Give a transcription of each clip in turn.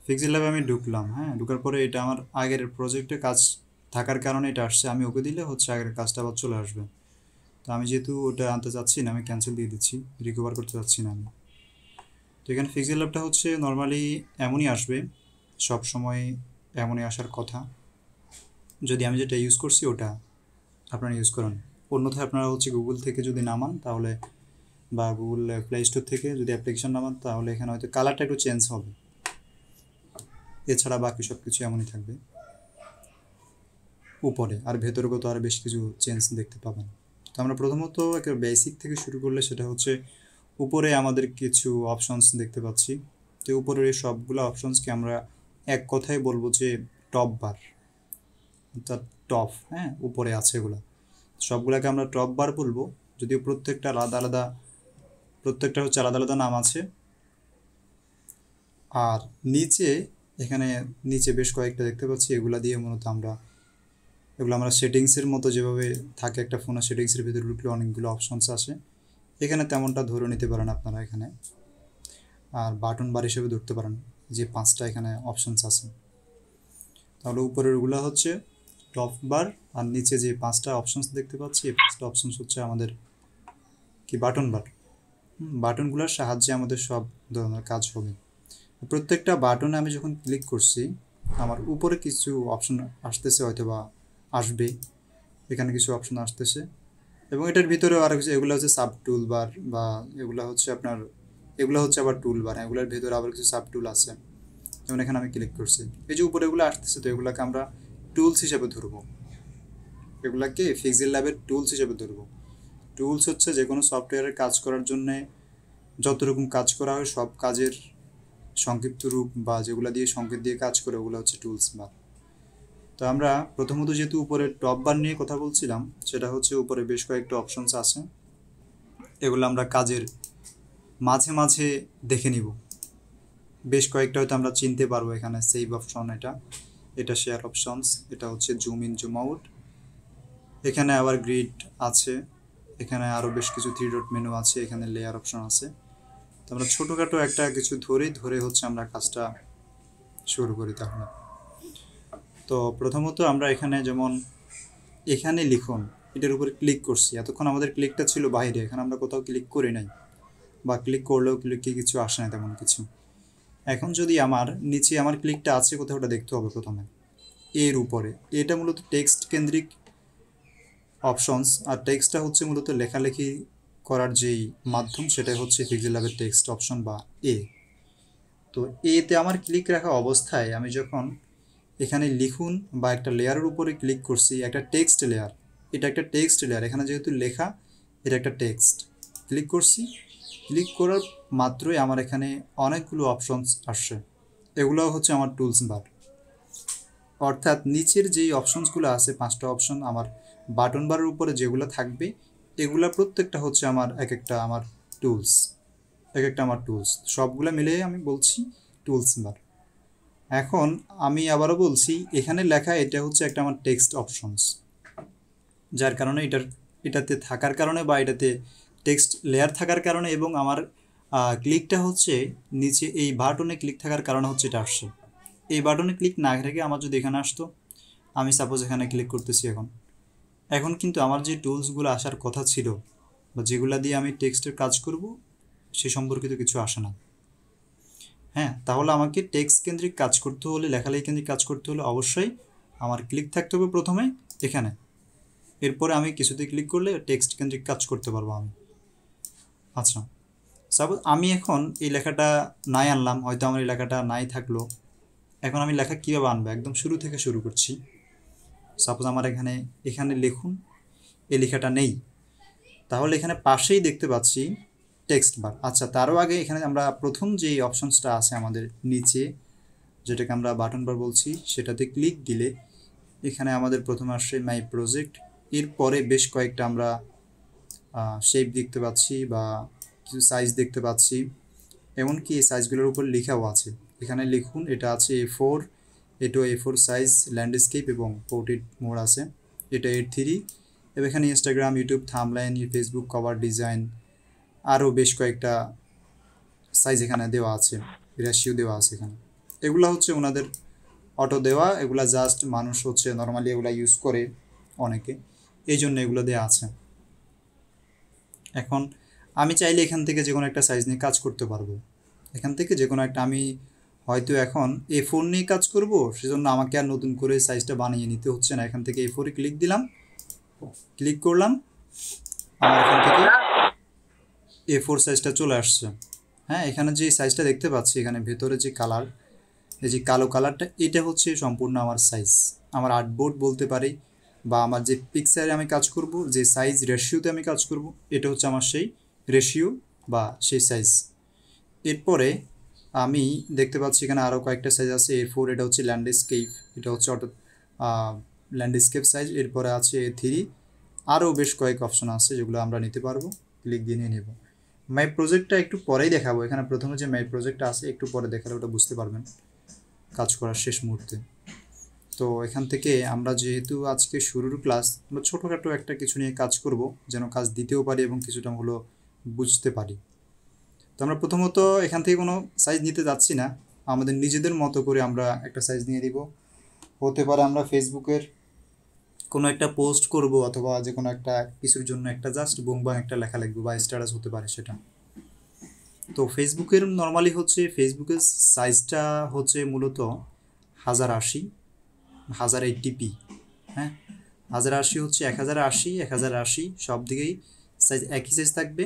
Pixel ল্যাবে আমি ঢুকলাম। হ্যাঁ, ঢোকার পরে এটা আমার আগের প্রজেক্টে কাজ থাকার কারণে এটা আসছে। আমি ওকে দিলে হচ্ছে আগের কাজটা আবার চলে আসবে। তো আমি যেহেতু ওটা আনতে চাচ্ছি না, আমি ক্যান্সেল দিয়ে দিচ্ছি, রিকভার করতে চাচ্ছি না আমি। তো এখানে পিক্সেল ল্যাবটা হচ্ছে নর্মালি এমনই আসবে, সব সময় এমনই আসার কথা। যদি আমি যেটা ইউজ করছি ওটা আপনারা ইউজ করেন। অন্যথায় আপনারা হচ্ছে গুগল থেকে যদি নামান তাহলে, বা গুগল প্লে স্টোর থেকে যদি অ্যাপ্লিকেশন নামান, তাহলে এখানে হয়তো কালারটা একটু চেঞ্জ হবে। এছাড়া বাকি সব কিছু এমনই থাকবে উপরে, আর ভেতরগত আর বেশ কিছু চেঞ্জ দেখতে পাবেন। তো আমরা প্রথমত একটা বেসিক থেকে শুরু করলে সেটা হচ্ছে উপরে আমাদের কিছু অপশনস দেখতে পাচ্ছি। তো উপরের এই সবগুলো অপশনসকে আমরা এক কথায় বলবো যে টপ বার, অর্থাৎ টপ। হ্যাঁ, উপরে আছে এগুলো সবগুলোকে আমরা টপ বার বলবো, যদিও প্রত্যেকটা আলাদা আলাদা, প্রত্যেকটা হচ্ছে আলাদা আলাদা নাম আছে। আর নিচে, এখানে নিচে বেশ কয়েকটা দেখতে পাচ্ছি, এগুলা দিয়ে মূলত এগুলো আমরা সেটিংসের মতো যেভাবে থাকে একটা ফোনের সেটিংসের ভিতরে ঢুকলে অনেকগুলো অপশনস আসে, এখানে তেমনটা ধরে নিতে পারেন আপনারা এখানে। আর বাটন বার হিসেবে ধরতে পারেন যে 5টা এখানে অপশনস আছে। তাহলে উপরের ওগুলো হচ্ছে টপ বার, আর নিচে যে 5টা অপশনস দেখতে পাচ্ছি এই 5টা অপশনস হচ্ছে আমাদের কি বাটন বার। বাটনগুলোর সাহায্যে আমাদের সব ধরনের কাজ হবে। প্রত্যেকটা বাটনে আমি যখন ক্লিক করছি আমার উপরে কিছু অপশন আসতেছে, হয়তো বা আসবে, এখানে কিছু অপশন আসতেছে। এবং এটার ভিতরেও আরও কিছু, এগুলো হচ্ছে সাব টুল বার, বা এগুলো হচ্ছে আপনার, এগুলো হচ্ছে আবার টুল বার। এগুলোর ভিতরে আবার কিছু সাব টুল আছে। যেমন এখানে আমি ক্লিক করছি, এই যে উপরে এগুলো আসতেছে, তো এগুলোকে আমরা টুলস হিসেবে ধরবো, এগুলাকে পিক্সেল ল্যাবের টুলস হিসেবে ধরবো। টুলস হচ্ছে যে কোনো সফটওয়্যারের কাজ করার জন্যে যত রকম কাজ করা হয় সব কাজের সংক্ষিপ্ত রূপ, বা যেগুলো দিয়ে সংকেত দিয়ে কাজ করে ওগুলো হচ্ছে টুলস বার। তো আমরা প্রথমত যেহেতু উপরে টপ বার নিয়ে কথা বলছিলাম, সেটা হচ্ছে উপরে বেশ কয়েকটা অপশনস আছে, এগুলো আমরা কাজের মাঝে মাঝে দেখে নিব। বেশ কয়েকটা হয়তো আমরা চিনতে পারবো। এখানে সেভ অপশন, এটা এটা শেয়ার অপশনস, এটা হচ্ছে জুম ইন জুম আউট, এখানে আবার গ্রিড আছে, এখানে আরও বেশ কিছু 3 ডট মেনু আছে, এখানে লেয়ার অপশন আছে। তো আমরা ছোটোখাটো একটা কিছু ধরে হচ্ছে আমরা কাজটা শুরু করি তাহলে। তো প্রথমত আমরা এখানে যেমন এখানে লিখুন, এটার উপরে ক্লিক করছি, এতক্ষণ আমাদের ক্লিকটা ছিল বাইরে, এখানে আমরা কোথাও ক্লিক করি নাই, বা ক্লিক করলেও ক্লিকে কিছু আসে না তেমন কিছু। এখন যদি আমার নিচে আমার ক্লিকটা আছে কোথাও, ওটা দেখতে হবে প্রথমে এর উপরে। এটা মূলত টেক্সট কেন্দ্রিক অপশনস, আর টেক্সটটা হচ্ছে মূলত লেখালেখি করার যেই মাধ্যম, সেটাই হচ্ছে পিক্সেল ল্যাবের টেক্সট অপশন বা এ। তো এতে আমার ক্লিক রাখা অবস্থায় আমি যখন এখানে লিখুন বা একটা লেয়ারের উপরে ক্লিক করছি, একটা টেক্সট লেয়ার, এটা একটা টেক্সট লেয়ার, এখানে যেহেতু লেখা, এটা একটা টেক্সট, ক্লিক করছি, ক্লিক করার মাত্রই আমার এখানে অনেকগুলো অপশনস আসছে, এগুলো হচ্ছে আমার টুলস বার। অর্থাৎ নিচের যেই অপশনসগুলো আছে 5টা অপশন আমার বাটন বারের উপরে যেগুলো থাকবে, এগুলা প্রত্যেকটা হচ্ছে আমার এক একটা আমার টুলস, এক একটা আমার টুলস, সবগুলো মিলে আমি বলছি টুলস বার। এখন আমি আবারও বলছি, এখানে লেখা এটা হচ্ছে একটা আমার টেক্সট অপশনস, যার কারণে এটাতে থাকার কারণে, বা এটাতে টেক্সট লেয়ার থাকার কারণে, এবং আমার ক্লিকটা হচ্ছে নিচে এই বাটনে ক্লিক থাকার কারণে হচ্ছে এটা আসছে। এই বাটনে ক্লিক না রেখে আমার যদি এখানে আসতো, আমি সাপোজ এখানে ক্লিক করতেছি, এখন এখন কিন্তু আমার যে টুলসগুলো আসার কথা ছিল, বা যেগুলো দিয়ে আমি টেক্সটের কাজ করব, সে সম্পর্কিত কিছু আসে না। হ্যাঁ, তাহলে আমাকে টেক্সট কেন্দ্রিক কাজ করতে হলে, লেখালেখি কেন্দ্রিক কাজ করতে হলে অবশ্যই আমার ক্লিক থাকতে হবে প্রথমে এখানে, এরপরে আমি কিছুতে ক্লিক করলে টেক্সট কেন্দ্রিক কাজ করতে পারবো আমি। আচ্ছা, সাপোজ আমি এখন এই লেখাটা নাই আনলাম, হয়তো আমার এই লেখাটা নাই থাকলো, এখন আমি লেখা কীভাবে আনবো, একদম শুরু থেকে শুরু করছি। সাপোজ আমার এখানে এখানে লিখুন, এই লেখাটা নেই, তাহলে এখানে পাশেই দেখতে পাচ্ছি টেক্সট বার। আচ্ছা, তারও আগে এখানে আমরা প্রথম যেই অপশনসটা আছে আমাদের নিচে, যেটাকে আমরা বাটন বার বলছি, সেটাতে ক্লিক দিলে এখানে আমাদের প্রথমে আসছে মাই প্রজেক্ট, এরপরে বেশ কয়েকটা আমরা শেপ দেখতে পাচ্ছি, বা কিছু সাইজ দেখতে পাচ্ছি, এমনকি এই সাইজগুলোর উপর লেখাও আছে। এখানে লিখুন, এটা আছে A4, এটাও A4 সাইজ, ল্যান্ডস্কেপ এবং পোর্ট্রেট মোড আছে, এটা 8:3, এবং এখানে Instagram, YouTube, thumbnail, Facebook cover design, আরও বেশ কয়েকটা সাইজ এখানে দেওয়া আছে, রেশিও দেওয়া আছে এখানে। এগুলা হচ্ছে ওনাদের অটো দেওয়া, এগুলা জাস্ট মানুষ হচ্ছে নর্মালি এগুলা ইউজ করে অনেকে, এই জন্য এগুলো দেওয়া আছে। এখন আমি চাইলে এখান থেকে যে কোনো একটা সাইজ নিয়ে কাজ করতে পারবো, এখান থেকে যে কোনো একটা, আমি হয়তো এখন A4 নিয়ে কাজ করব, সেজন্য আমাকে আর নতুন করে সাইজটা বানিয়ে নিতে হচ্ছে না। এখান থেকে A4-এ ক্লিক দিলাম, ক্লিক করলাম, আমার এখান থেকে A4 সাইজটা চলে আসছে। হ্যাঁ, এখানে যে সাইজটা দেখতে পাচ্ছি, এখানে ভেতরে যে কালার, এই যে কালো কালারটা, এটা হচ্ছে সম্পূর্ণ আমার সাইজ, আমার আর্টবোর্ড বলতে পারি, বা আমার যে পিকচারে আমি কাজ করব, যে সাইজ রেশিওতে আমি কাজ করব, এটা হচ্ছে আমার সেই রেশিও বা সেই সাইজ। এরপরে আমি দেখতে পাচ্ছি এখানে আরও কয়েকটা সাইজ আছে। A4, এটা হচ্ছে ল্যান্ডস্কেপ, এটা হচ্ছে অটো ল্যান্ডস্কেপ সাইজ। এরপরে আছে A3, আরও বেশ কয়েক অপশন আছে যেগুলো আমরা নিতে পারবো, ক্লিক দিয়ে নিয়ে নেব। মাই প্রজেক্টটা একটু পরেই দেখাবো, এখানে প্রথমে যে মাই প্রজেক্টটা আছে একটু পরে দেখালে ওটা বুঝতে পারবেন কাজ করার শেষ মুহূর্তে। তো এখান থেকে আমরা যেহেতু আজকে শুরুর ক্লাস, আমরা ছোটোখাটো একটা কিছু নিয়ে কাজ করব, যেন কাজ দিতেও পারি এবং কিছুটা হলো বুঝতে পারি। তো আমরা প্রথমত এখান থেকে কোনো সাইজ নিতে যাচ্ছি না, আমাদের নিজেদের মতো করে আমরা একটা সাইজ নিয়ে দিব। হতে পারে আমরা ফেসবুকের কোনো একটা পোস্ট করব, অথবা যে কোনো একটা কিছুর জন্য একটা জাস্ট বুমবাং একটা লেখা লিখবো, বা স্ট্যাটাস হতে পারে সেটা। তো ফেসবুকের নর্মালি হচ্ছে ফেসবুকের সাইজটা হচ্ছে মূলত 1080, 1080p। হ্যাঁ, 1080 হচ্ছে 1080, 1080 সব দিকেই সাইজ একই সাইজ থাকবে,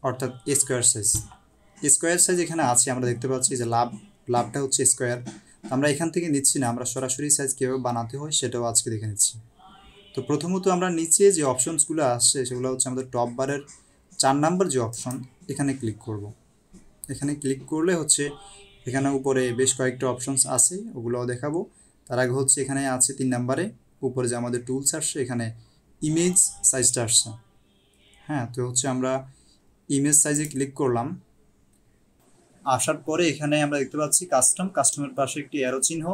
অর্থাৎ স্কোয়ার সাইজ। স্কোয়ার সাইজ এখানে আছে, আমরা দেখতে পাচ্ছি যে লাভটা হচ্ছে স্কোয়ার। আমরা এখান থেকে নিচ্ছি না, আমরা সরাসরি সাইজ কীভাবে বানাতে হয় সেটাও আজকে দেখে নিচ্ছি। তো প্রথমত আমরা নিচে যে অপশনসগুলো আসছে সেগুলো হচ্ছে আমাদের টপ বারের 4 নাম্বার যে অপশন, এখানে ক্লিক করব। এখানে ক্লিক করলে হচ্ছে এখানে উপরে বেশ কয়েকটা অপশনস আছে, ওগুলোও দেখাবো। তার আগে হচ্ছে এখানে আছে 3 নাম্বারে উপরে যে আমাদের টুলস আসছে, এখানে ইমেজ সাইজটা আসছে। হ্যাঁ, তো হচ্ছে আমরা ইমেজ সাইজে ক্লিক করলাম। আসার পরে এখানে আমরা দেখতে পাচ্ছি কাস্টমের পাশে একটি অ্যারো চিহ্ন,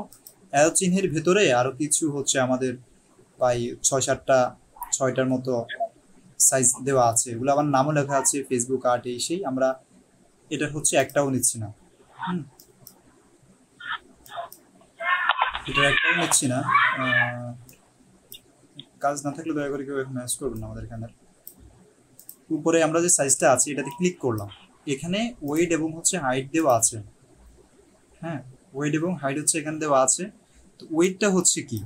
অ্যারো চিহ্নের ভেতরে আরও কিছু হচ্ছে আমাদের প্রায় 6-7টার মতো সাইজ দেওয়া আছে, এগুলো আবার নামও লেখা আছে ফেসবুক আর্ট, এই সেই। আমরা এটার হচ্ছে একটাও নিচ্ছি না, এটার একটাও নিচ্ছি না। কাজ না থাকলে দয়া করে কেউ ম্যাচ করবেন না আমাদের এখানে। উপরে আমরা যে সাইজটা আছে এটাতে ক্লিক করলাম, এখানে ওয়েট এবং হচ্ছে হাইট দেওয়া আছে। হ্যাঁ, ওয়েট এবং হাইট হচ্ছে এখানে দেওয়া আছে। তো ওয়েটটা হচ্ছে কি,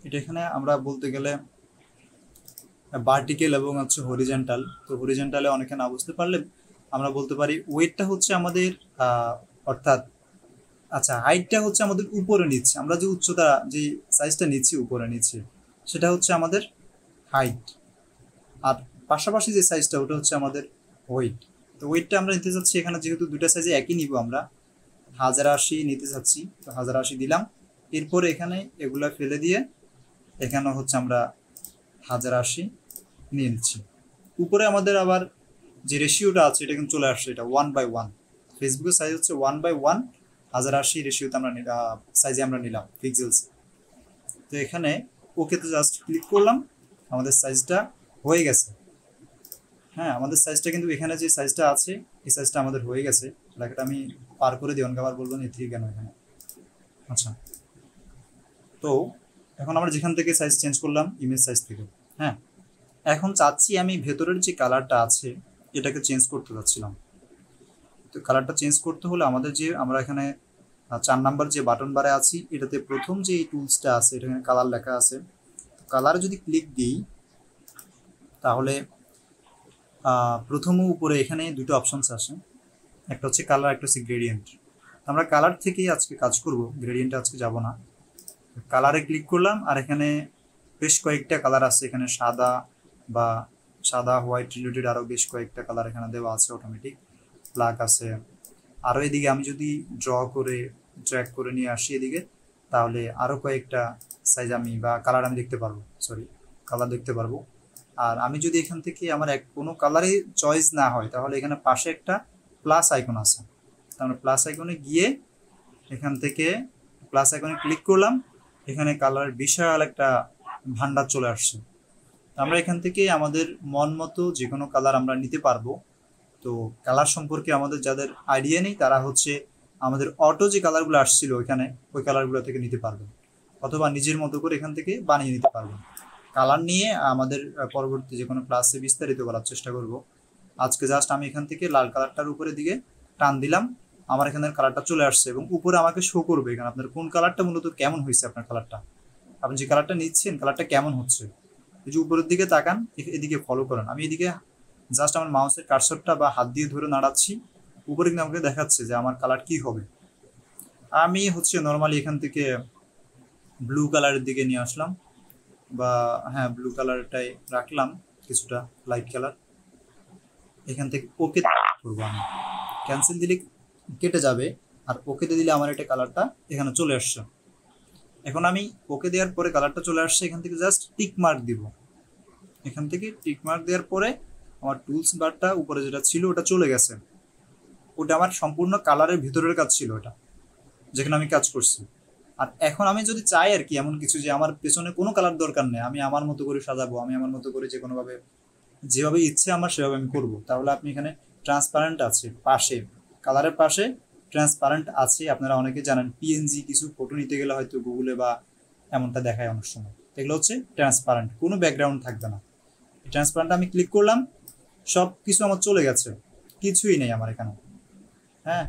এটা এখানে আমরা বলতে গেলে ভার্টিক্যাল এবং হচ্ছে হরিজন্টাল। তো হরিজন্টালে অনেকে না বুঝতে পারলে আমরা বলতে পারি ওয়েটটা হচ্ছে আমাদের অর্থাৎ আচ্ছা, হাইটটা হচ্ছে আমাদের উপরে নিচ্ছে, আমরা যে উচ্চতা যে সাইজটা নিচ্ছি উপরে নিচ্ছে সেটা হচ্ছে আমাদের হাইট, আর পাশাপাশি যে সাইজটা ওটা হচ্ছে আমাদের ওয়েট। তো ওয়েটটা আমরা নিতে চাচ্ছি এখানে, যেহেতু দুটা সাইজে একই নিব, আমরা 1080 নিতে চাচ্ছি, তো 1080 দিলাম। এরপরে এখানে এগুলা ফেলে দিয়ে এখানে হচ্ছে আমরা 1080 নিয়ে নিচ্ছি। উপরে আমাদের আবার যে রেশিওটা আছে এটা কিন্তু চলে আসছে, এটা 1/1। ফেসবুকের সাইজ হচ্ছে 1/1, 1080 রেশিওতে আমরা সাইজে আমরা নিলাম পিক্সেলস। তো এখানে ওকেতে জাস্ট ক্লিক করলাম, আমাদের সাইজটা হয়ে গেছে। হ্যাঁ, আমাদের সাইজটা কিন্তু এখানে যে সাইজটা আছে এই সাইজটা আমাদের হয়ে গেছে। লেখাটা আমি পার করে দিই, অনেক আবার বলবেন এ3 কেন এখানে। আচ্ছা, তো এখন আমরা যেখান থেকে সাইজ চেঞ্জ করলাম ইমেজ সাইজ থেকে, হ্যাঁ, এখন চাচ্ছি আমি ভেতরের যে কালারটা আছে এটাকে চেঞ্জ করতে চাচ্ছিলাম। তো কালারটা চেঞ্জ করতে হলে আমাদের যে আমরা এখানে 4 নাম্বার যে বাটন বারে আছি এটাতে প্রথম যে এই টুলসটা আছে এটা এখানে কালার লেখা আছে। কালারে যদি ক্লিক দিই তাহলে প্রথম উপরে এখানে দুটো অপশনস আসে, একটা হচ্ছে কালার, একটা হচ্ছে গ্রেডিয়েন্ট। আমরা কালার থেকেই আজকে কাজ করব, গ্রেডিয়েন্টে আজকে যাব না। কালারে ক্লিক করলাম, আর এখানে বেশ কয়েকটা কালার আছে, এখানে বা সাদা হোয়াইট রিলেটেড আরও বেশ কয়েকটা কালার এখানে দেওয়া আছে, অটোমেটিক ব্ল্যাক আছে। আরও এদিকে আমি যদি ড্র্যাগ করে নিয়ে আসি এদিকে, তাহলে আরও কয়েকটা সাইজ আমি বা কালার আমি দেখতে পারবো, কালার দেখতে পারবো। আর আমি যদি এখান থেকে আমার কোনো কালারই চয়েস না হয় তাহলে এখানে পাশে একটা প্লাস আইকন আছে, আমরা প্লাস আইকনে গিয়ে এখান থেকে প্লাস আইকনে ক্লিক করলাম, এখানে কালার বিশাল একটা ভান্ডার চলে আসছে। আমরা এখান থেকে আমাদের মন মতো যে কোনো কালার আমরা নিতে পারবো। তো কালার সম্পর্কে আমাদের যাদের আইডিয়া নেই তারা হচ্ছে আমাদের অটো যে কালারগুলো আসছিল ওইখানে, ওই কালারগুলো থেকে নিতে পারবেন, অথবা নিজের মতো করে এখান থেকে বানিয়ে নিতে পারবেন। কালার নিয়ে আমাদের পরবর্তী যে কোনো ক্লাসে বিস্তারিত করার চেষ্টা করব। আজকে জাস্ট আমি এখান থেকে লাল কালারটার উপরের দিকে টান দিলাম, আমার এখানের কালারটা চলে আসছে এবং উপরে আমাকে শো করবে এখানে আপনার কোন কালারটা মূলত কেমন হয়েছে, আপনার কালারটা, আপনি যে কালারটা নিচ্ছেন কালারটা কেমন হচ্ছে। এই যে উপরের দিকে তাকান, এদিকে ফলো করেন, আমি এদিকে জাস্ট আমার মাউসের কার্সরটা বা হাত দিয়ে ধরে নাড়াচ্ছি, উপরে কিন্তু আমাকে দেখাচ্ছে যে আমার কালার কি হবে। আমি হচ্ছে নর্মালি এখান থেকে ব্লু কালারের দিকে নিয়ে আসলাম, বা হ্যাঁ ব্লু কালারটাই রাখলাম, কিছুটা লাইট কালার। এখান থেকে ওকে করবো, আমি ক্যান্সেল দিলে কেটে যাবে, আর ওকেতে দিলে আমার এটা কালারটা এখানে চলে আসছে। এখন আমি ওকে দেওয়ার পরে কালারটা চলে আসছে, এখান থেকে জাস্ট টিক মার্ক দিব। এখান থেকে টিক মার্ক দেওয়ার পরে আমার টুলস বারটা উপরে যেটা ছিল ওটা চলে গেছে, ওটা আমার সম্পূর্ণ কালারের ভিতরের কাজ ছিল, ওটা যেখানে আমি কাজ করছি। আর এখন আমি যদি চাই আর কি এমন কিছু যে আমার পেছনে কোনো কালার দরকার নেই, আমি আমার মতো করে সাজাবো, আমি আমার মতো করে যে কোনোভাবে যেভাবে ইচ্ছে আমার সেভাবে আমি করবো, তাহলে আপনি এখানে ট্রান্সপারেন্ট আছে পাশে, কালারের পাশে ট্রান্সপারেন্ট আছে। আপনারা অনেকে জানেন পিএনজি কিছু ফটো নিতে গেলে হয়তো গুগলে বা এমনটা দেখায় অনেক সময়, এগুলো হচ্ছে ট্রান্সপারেন্ট, কোনো ব্যাকগ্রাউন্ড থাকবে না। ট্রান্সপারেন্ট আমি ক্লিক করলাম, সব কিছু আমার চলে গেছে, কিছুই নেই আমার এখানে। হ্যাঁ,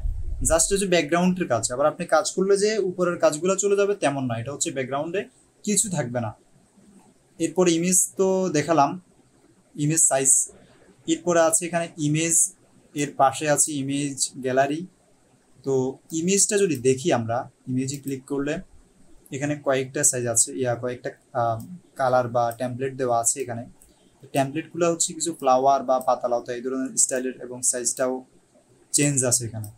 জাস্ট হচ্ছে ব্যাকগ্রাউন্ডের কাজ। আবার আপনি কাজ করলে যে উপরের কাজগুলো চলে যাবে তেমন না, এটা হচ্ছে ব্যাকগ্রাউন্ডে কিছু থাকবে না। এরপরে ইমেজ তো দেখালাম, ইমেজ সাইজ। এরপরে আছে এখানে ইমেজ, এর পাশে আছে ইমেজ গ্যালারি। তো ইমেজটা যদি দেখি আমরা, ইমেজে ক্লিক করলে এখানে কয়েকটা সাইজ আছে, কয়েকটা কালার বা টেমপ্লেট দেওয়া আছে এখানে। টেমপ্লেটগুলো হচ্ছে কিছু ফ্লাওয়ার বা পাতালতা এই ধরনের স্টাইলের, এবং সাইজটাও চেঞ্জ আছে এখানে।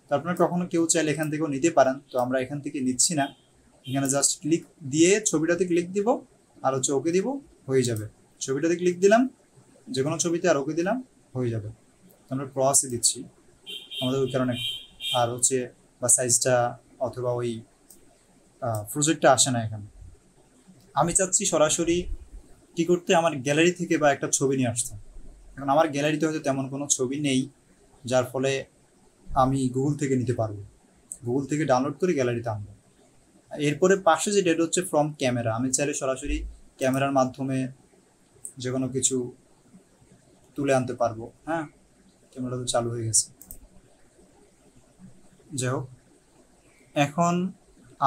তো আপনারা কখনো কেউ চাইলে এখান থেকেও নিতে পারেন, তো আমরা এখান থেকে নিচ্ছি না। এখানে জাস্ট ক্লিক দিয়ে ছবিটাতে ক্লিক দিব, আর হচ্ছে ওকে দিব, হয়ে যাবে। ছবিটাতে ক্লিক দিলাম, যে কোনো ছবিতে, আর ওকে দিলাম, হয়ে যাবে। আমরা ক্রসে দিচ্ছি আমাদের ওই কারণে, আর হচ্ছে বা সাইজটা অথবা ওই প্রজেক্টটা আসে না এখানে। আমি চাচ্ছি সরাসরি কি করতে, আমার গ্যালারি থেকে বা একটা ছবি নিয়ে আসতে। এখন আমার গ্যালারিতে হয়তো তেমন কোনো ছবি নেই, যার ফলে আমি গুগল থেকে নিতে পারবো, গুগল থেকে ডাউনলোড করে গ্যালারিতে আনবো। এরপরে পাশে যে ডেট হচ্ছে ফ্রম ক্যামেরা, আমি চাইলে সরাসরি ক্যামেরার মাধ্যমে যে কোনো কিছু তুলে আনতে পারবো। হ্যাঁ, ক্যামেরা তো চালু হয়ে গেছে। যাই হোক, এখন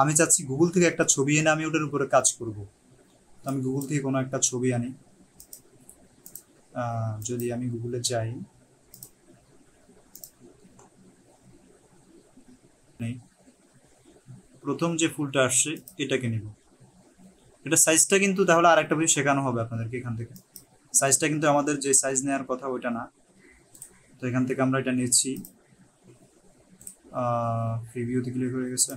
আমি চাচ্ছি গুগল থেকে একটা ছবি এনে আমি ওটার উপরে কাজ করব। তো আমি গুগল থেকে কোনো একটা ছবি আনি, যদি আমি গুগলে যাই, প্রথম যে ফুলটা আসছে এটাকে নিব। এটা সাইজটা কিন্তু তাহলে আর একটা বিষয় শেখানো হবে আপনাদেরকে এখান থেকে। সাইজটা কিন্তু আমাদের যে সাইজ নেওয়ার কথা ওইটা না, তো এখান থেকে আমরা এটা নিচ্ছি। প্রিভিউতে ক্লিক হয়ে গেছে।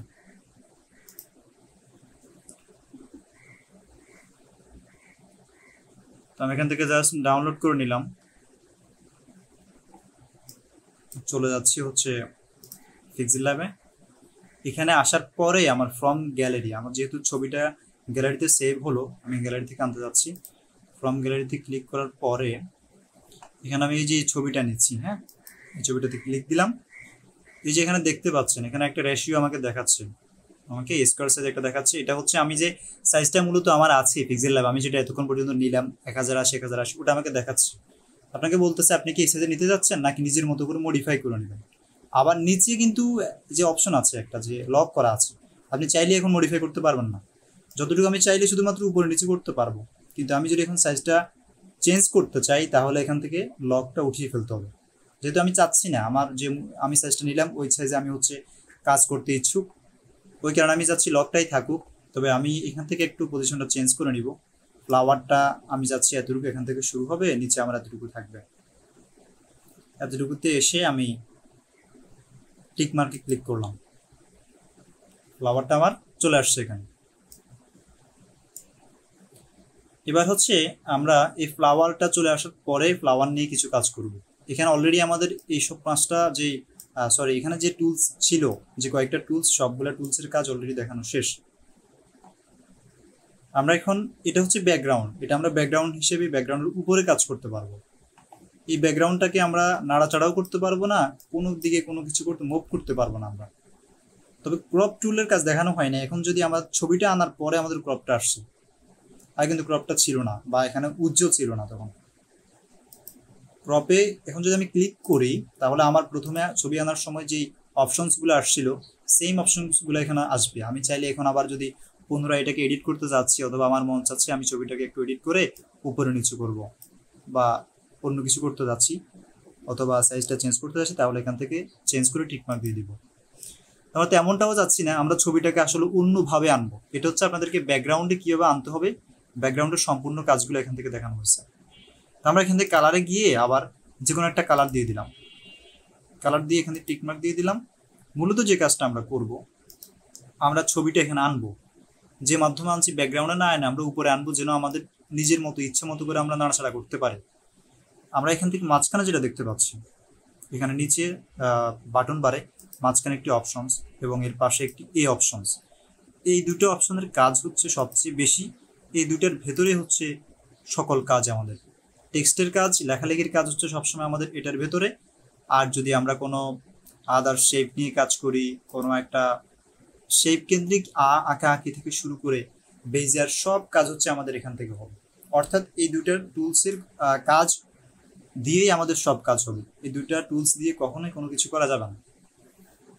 তো আমি এখান থেকে জাস্ট ডাউনলোড করে নিলাম, চলে যাচ্ছি হচ্ছে পিক্সেল ল্যাবে। এখানে আসার পরে আমার ফ্রম গ্যালারি, আমার যেহেতু ছবিটা গ্যালারিতে সেভ হলো, আমি গ্যালারি থেকে আনতে যাচ্ছি। ফ্রম গ্যালারিতে ক্লিক করার পরে এখানে আমি এই যে ছবিটা নিচ্ছি, হ্যাঁ, এই ছবিটাতে ক্লিক দিলাম। এই যে এখানে দেখতে পাচ্ছেন এখানে একটা রেশিও আমাকে দেখাচ্ছে, আমাকে স্কোয়ার সাইজ একটা দেখাচ্ছে। এটা হচ্ছে আমি যে সাইজটা মূলত আমার আছে পিক্সেল ল্যাব, আমি যেটা এতক্ষণ পর্যন্ত নিলাম 1080 1080, ওটা আমাকে দেখাচ্ছে। আপনাকে বলতেছে আপনি কি এই সাইজে নিতে যাচ্ছেন নাকি নিজের মতো করে মডিফাই করে নেবেন। আবার নিচে কিন্তু যে অপশন আছে একটা, যে লক করা আছে, আপনি চাইলে এখন মডিফাই করতে পারবেন না। যতটুকু আমি চাইলে শুধুমাত্র উপরে নিচে করতে পারবো, কিন্তু আমি যদি এখন সাইজটা চেঞ্জ করতে চাই তাহলে এখান থেকে লকটা উঠিয়ে ফেলতে হবে। যেহেতু আমি চাচ্ছি না আমার যে আমি সাইজটা নিলাম ওই সাইজে আমি হচ্ছে কাজ করতে ইচ্ছুক, ওই কারণে আমি চাচ্ছি লকটাই থাকুক। তবে আমি এখান থেকে একটু পজিশনটা চেঞ্জ করে নিব। ফ্লাওয়ারটা আমি চাচ্ছি এতটুকু এখান থেকে শুরু হবে, নিচে আমার এতটুকু থাকবে। এতটুকুতে এসে আমি টিক মার্কে ক্লিক করলাম, ফ্লাওয়ারটা আমার চলে আসছে এখানে। এবার হচ্ছে আমরা এই ফ্লাওয়ারটা চলে আসার পরে ফ্লাওয়ার নিয়ে কিছু কাজ করব। এখানে অলরেডি আমাদের এইসব পাঁচটা যে এখানে যে টুলস ছিল, যে কয়েকটা টুলস, সবগুলো টুলসের কাজ অলরেডি দেখানো শেষ। আমরা এখন এটা হচ্ছে ব্যাকগ্রাউন্ড, এটা আমরা ব্যাকগ্রাউন্ড হিসেবে ব্যাকগ্রাউন্ডের উপরে কাজ করতে পারবো। এই ব্যাকগ্রাউন্ডটাকে আমরা নাড়াচাড়াও করতে পারবো না, কোনো দিকে কোনো কিছু করতে মুভ করতে পারবো না আমরা। তবে ক্রপ টুলের কাজ দেখানো হয় না। এখন যদি আমরা ছবিটা আনার পরে আমাদের ক্রপটা আসছে, আর কিন্তু ক্রপটা ছিল না বা এখানে উজ্জ্বল ছিল না তখন ক্রপে। এখন যদি আমি ক্লিক করি তাহলে আমার প্রথমে ছবি আনার সময় যেই অপশনসগুলো আসছিল সেম অপশনসগুলো এখানে আসবে। আমি চাইলে এখন আবার যদি পুনরায় এটাকে এডিট করতে যাচ্ছি অথবা আমার মন চাচ্ছে আমি ছবিটাকে একটু এডিট করে উপরে নিচু করব বা অন্য কিছু করতে যাচ্ছি অথবা সাইজটা চেঞ্জ করতে যাচ্ছি, তাহলে এখান থেকে চেঞ্জ করে টিকমার্ক দিয়ে দিব। আমরা তেমনটাও যাচ্ছি না, আমরা ছবিটাকে আসলে অন্যভাবে আনবো। এটা হচ্ছে আপনাদেরকে ব্যাকগ্রাউন্ডে কীভাবে আনতে হবে, ব্যাকগ্রাউন্ডের সম্পূর্ণ কাজগুলো এখান থেকে দেখানো হয়েছে। আমরা এখান থেকে কালারে গিয়ে আবার যে কোনো একটা কালার দিয়ে দিলাম, কালার দিয়ে এখানে টিকমার্ক দিয়ে দিলাম। মূলত যে কাজটা আমরা করব, আমরা ছবিটা এখানে আনবো, যে মাধ্যমে আনছি ব্যাকগ্রাউন্ডে না এনে আমরা উপরে আনবো, যেন আমাদের নিজের মতো ইচ্ছে মতো করে আমরা নাড়াচাড়া করতে পারি। আমরা এখান থেকে মাঝখানে যেটা দেখতে পাচ্ছি, এখানে নিচে বাটন বারে মাঝখানে একটি অপশনস এবং এর পাশে একটি এ অপশনস। এই দুটো অপশনের কাজ হচ্ছে সবচেয়ে বেশি, এই দুটার ভেতরে হচ্ছে সকল কাজ। আমাদের টেক্সটের কাজ, লেখালেখির কাজ হচ্ছে সবসময় আমাদের এটার ভেতরে। আর যদি আমরা কোনো আদার শেপ নিয়ে কাজ করি, কোনো একটা শেপ কেন্দ্রিক আঁকাআঁকি থেকে শুরু করে বেজিয়ার সব কাজ হচ্ছে আমাদের এখান থেকে হবে। অর্থাৎ এই দুটার টুলসের কাজ দিয়েই আমাদের সব কাজ হবে। এই দুইটা টুলস দিয়ে কখনোই কোনো কিছু করা যাবে না।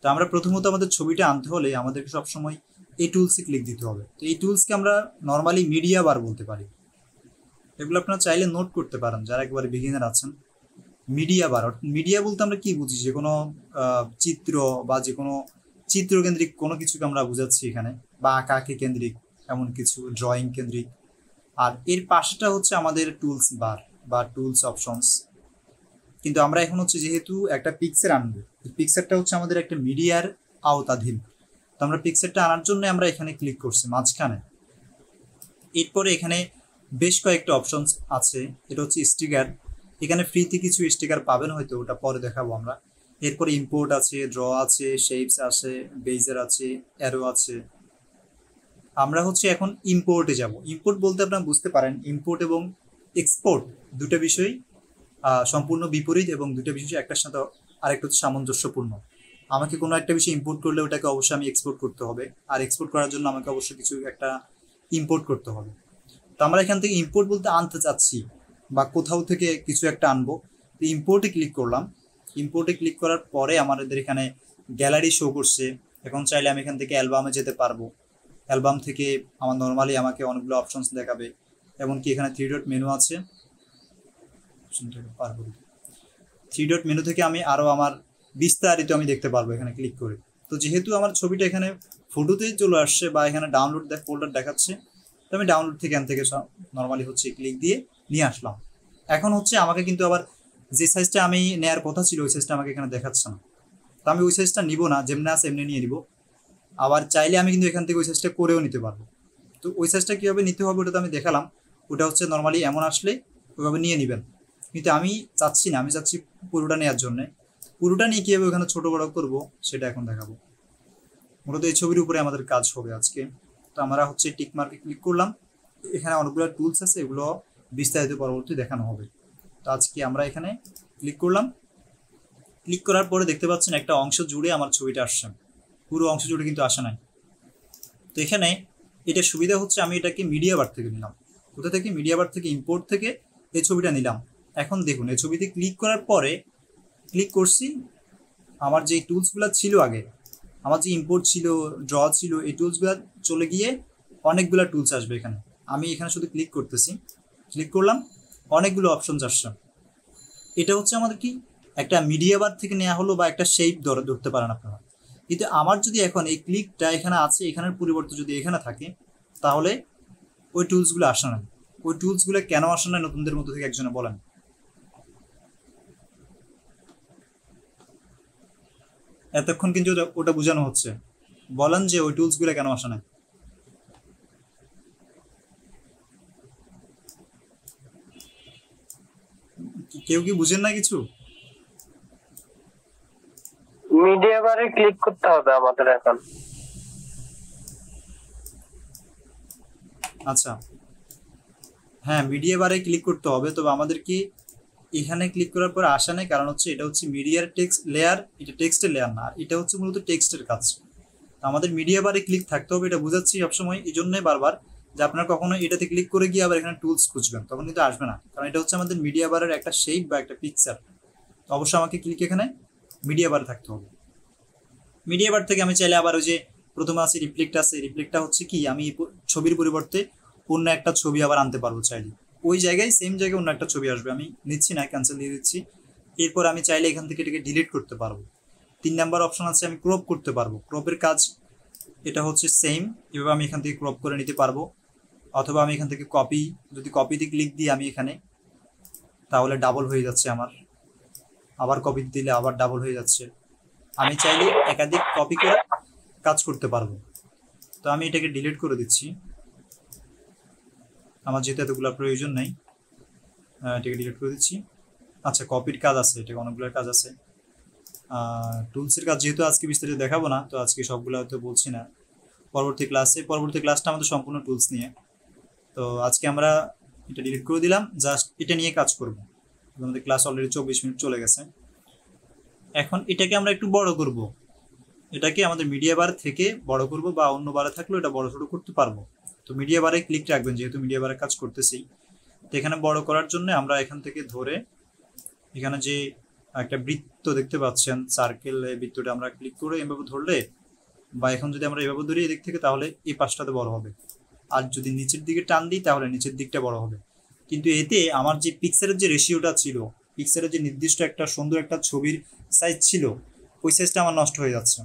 তো আমরা প্রথমত আমাদের ছবিটা আনতে হলে আমাদেরকে সবসময় এই টুলসে ক্লিক দিতে হবে। তো এই টুলসকে আমরা নর্মালি মিডিয়া বার বলতে পারি। এগুলো আপনারা চাইলে নোট করতে পারেন যারা একেবারে বিগিনার আছেন। মিডিয়া বার, মিডিয়া বলতে আমরা কি বুঝি, যে কোনো চিত্র বা যে কোনো চিত্রকেন্দ্রিক কোনো কিছুকে আমরা বুঝাচ্ছি এখানে, বা আঁকাআঁকি কেন্দ্রিক এমন কিছু, ড্রয়িং কেন্দ্রিক। আর এর পাশেটা হচ্ছে আমাদের টুলস বার বা টুলস অপশনস। কিন্তু আমরা এখন হচ্ছে যেহেতু একটা পিকচার আনবো, পিকচারটা হচ্ছে আমাদের একটা মিডিয়ার আওতাধীন। তো আমরা পিকচারটা আনার জন্য আমরা এখানে ক্লিক করছি মাঝখানে। এরপরে এখানে বেশ কয়েকটা অপশনস আছে, এটা হচ্ছে স্টিকার। এখানে ফ্রিতে কিছু স্টিকার পাবেন, হয়তো ওটা পরে দেখাবো আমরা। এরপরে ইম্পোর্ট আছে, ড্র আছে, শেপস আছে, বেজার আছে, অ্যারো আছে। আমরা হচ্ছে এখন ইম্পোর্টে যাব। ইম্পোর্ট বলতে আপনারা বুঝতে পারেন ইম্পোর্ট এবং এক্সপোর্ট দুটো বিষয় সম্পূর্ণ বিপরীত, এবং দুটো বিষয় একটার সাথে আরেকটা হচ্ছে সামঞ্জস্যপূর্ণ। আমাকে কোনো একটা বিষয় ইম্পোর্ট করলে ওটাকে অবশ্যই আমি এক্সপোর্ট করতে হবে, আর এক্সপোর্ট করার জন্য আমাকে অবশ্যই কিছু একটা ইম্পোর্ট করতে হবে। তো আমরা এখান থেকে ইম্পোর্ট বলতে আনতে চাচ্ছি বা কোথাও থেকে কিছু একটা আনবো। তো ইম্পোর্টে ক্লিক করলাম। ইম্পোর্টে ক্লিক করার পরে আমাদের এখানে গ্যালারি শো করছে। এখন চাইলে আমি এখান থেকে অ্যালবামে যেতে পারবো। অ্যালবাম থেকে আমার নর্মালি আমাকে অনেকগুলো অপশনস দেখাবে, এমনকি এখানে 3 ডট মেনু আছে। 3 ডট মেনু থেকে আমি আরও আমার বিস্তারিত আমি দেখতে পারবো এখানে ক্লিক করে। তো যেহেতু আমার ছবিটা এখানে ফটোতেই চলে আসছে বা এখানে ডাউনলোড ফোল্ডার দেখাচ্ছে, তো আমি ডাউনলোড থেকে এখান থেকে নর্মালি হচ্ছে ক্লিক দিয়ে নিয়ে আসলাম। এখন হচ্ছে আমাকে কিন্তু আবার যে সাইজটা আমি নেওয়ার কথা ছিল ওই সাইজটা আমাকে এখানে দেখাচ্ছে না। তো আমি ওই সাইজটা নিব না, যেমনি আছে এমনি নিয়ে নিব। আবার চাইলে আমি কিন্তু এখান থেকে ওই সাইজটা করেও নিতে পারবো। তো ওই সাইজটা কীভাবে নিতে হবে ওটা তো আমি দেখালাম। ওটা হচ্ছে নর্মালি এমন আসলে ওইভাবে নিয়ে নেবেন। কিন্তু আমি চাচ্ছি না, আমি চাচ্ছি পুরোটা নেওয়ার জন্যে। পুরোটা নিয়ে কীভাবে ওখানে ছোটো বড়ো করবো সেটা এখন দেখাবো। মূলত এই ছবির উপরে আমাদের কাজ হবে আজকে। তো আমরা হচ্ছে টিক মার্কে ক্লিক করলাম। এখানে অনেকগুলো টুলস আছে, এগুলো বিস্তারিত পরবর্তী দেখানো হবে। তো আজকে আমরা এখানে ক্লিক করলাম। ক্লিক করার পরে দেখতে পাচ্ছেন একটা অংশ জুড়ে আমার ছবিটা আসছে, পুরো অংশ জুড়ে কিন্তু আসে নাই। তো এখানে এটা সুবিধা হচ্ছে আমি এটাকে মিডিয়া বার থেকে নিলাম। কোথা থেকে? মিডিয়া বার থেকে, ইম্পোর্ট থেকে এই ছবিটা নিলাম। এখন দেখুন এই ছবিতে ক্লিক করার পরে ক্লিক করছি, আমার যে টুলসগুলো ছিল আগে, আমার যে ইম্পোর্ট ছিল, ড্র ছিল, এই টুলসগুলো চলে গিয়ে অনেকগুলো টুলস আসবে এখানে। আমি এখানে শুধু ক্লিক করতেছি, ক্লিক করলাম, অনেকগুলো অপশনস আসছে। এটা হচ্ছে আমাদের কি একটা মিডিয়া বার থেকে নেওয়া হলো বা একটা শেপ ধরতে পারেন আপনারা। কিন্তু আমার যদি এখন এই ক্লিকটা এখানে আছে, এখানের পরিবর্তে যদি এখানে থাকে, তাহলে ওই টুলসগুলো আসে না। ওই টুলসগুলো কেন আসে না নতুনদের মধ্যে থেকে একজনে বলেন। এতক্ষণ কিন্তু ওটা বোঝানো হচ্ছে, বলেন যে ওই টুলসগুলো কেন আসে না। কেউ কি বুঝেন না কিছু? মিডিয়া বারে ক্লিক করতে হবে আমাদের এখন। আচ্ছা, হ্যাঁ মিডিয়া বারে ক্লিক করতে হবে, তবে আমাদের কি এখানে ক্লিক করার পর আসা নেই, কারণ হচ্ছে এটা হচ্ছে মিডিয়ার টেক্সট লেয়ার, এটা টেক্সটের লেয়ার না, এটা হচ্ছে মূলত টেক্সটের কাজ। তো আমাদের মিডিয়া বারে ক্লিক থাকতে হবে, এটা বুঝাচ্ছি সবসময় এই জন্যই বারবার যে আপনারা কখনো এটাতে ক্লিক করে গিয়ে আবার এখানে টুলস খুঁজবেন, তখন কিন্তু আসবে না, কারণ এটা হচ্ছে আমাদের মিডিয়া বারের একটা শেপ বা একটা পিকচার। তো অবশ্যই আমাকে ক্লিক এখানে মিডিয়া বারে থাকতে হবে। মিডিয়া বার থেকে আমি চাইলে আবার ওই যে প্রথমে আছে রিফ্লেক্ট, আছে রিফ্লেক্টটা হচ্ছে কি আমি ছবির পরিবর্তে অন্য একটা ছবি আবার আনতে পারবো চাইলে, ওই জায়গায় সেম জায়গায় অন্য একটা ছবি আসবে, আমি নিচ্ছি না, ক্যান্সেল দিয়ে দিচ্ছি। এরপর আমি চাইলে এখান থেকে এটাকে ডিলিট করতে পারবো। 3 নাম্বার অপশন আছে আমি ক্রপ করতে পারবো, ক্রপের কাজ এটা হচ্ছে সেম, এভাবে আমি এখান থেকে ক্রপ করে নিতে পারবো। অথবা আমি এখান থেকে কপি, যদি কপিতে ক্লিক দিই আমি এখানে, তাহলে ডাবল হয়ে যাচ্ছে আমার, আবার কপি দিলে আবার ডাবল হয়ে যাচ্ছে। আমি চাইলে একাধিক কপি করে কাজ করতে পারবো। তো আমি এটাকে ডিলিট করে দিচ্ছি, আমার যেহেতু এতগুলো প্রয়োজন নেই, এটাকে ডিলিট করে দিচ্ছি। আচ্ছা, কপির কাজ আছে, এটা অনেকগুলো কাজ আছে। টুলসের কাজ যেহেতু আজকে বিস্তারিত দেখাবো না, তো আজকে সবগুলো হয়তো বলছি না, পরবর্তী ক্লাসটা আমাদের সম্পূর্ণ টুলস নিয়ে। তো আজকে আমরা এটা ডিলিট করে দিলাম, জাস্ট এটা নিয়ে কাজ করব। আমাদের ক্লাস অলরেডি 24 মিনিট চলে গেছে। এখন এটাকে আমরা একটু বড় করব, এটাকে আমাদের মিডিয়া বার থেকে বড় করব, বা অন্য বারে থাকলেও এটা বড় ছোট করতে পারবো। তো মিডিয়া বারে ক্লিক রাখবেন, যেহেতু মিডিয়া বারে কাজ করতেছি। তো এখানে বড় করার জন্য আমরা এখান থেকে ধরে এখানে যে একটা বৃত্ত দেখতে পাচ্ছেন, সার্কেল, বৃত্তটা আমরা ক্লিক করে এভাবে ধরলে, বা এখন যদি আমরা এভাবে ধরি এদিক থেকে, তাহলে এই পাশটাতে বড় হবে। আর যদি নিচের দিকে টান দিই তাহলে নিচের দিকটা বড় হবে। কিন্তু এতে আমার যে পিক্সেলের যে রেশিওটা ছিল, পিক্সেলের যে নির্দিষ্ট একটা সুন্দর একটা ছবির সাইজ ছিল, ওই সাইজটা আমার নষ্ট হয়ে যাচ্ছে।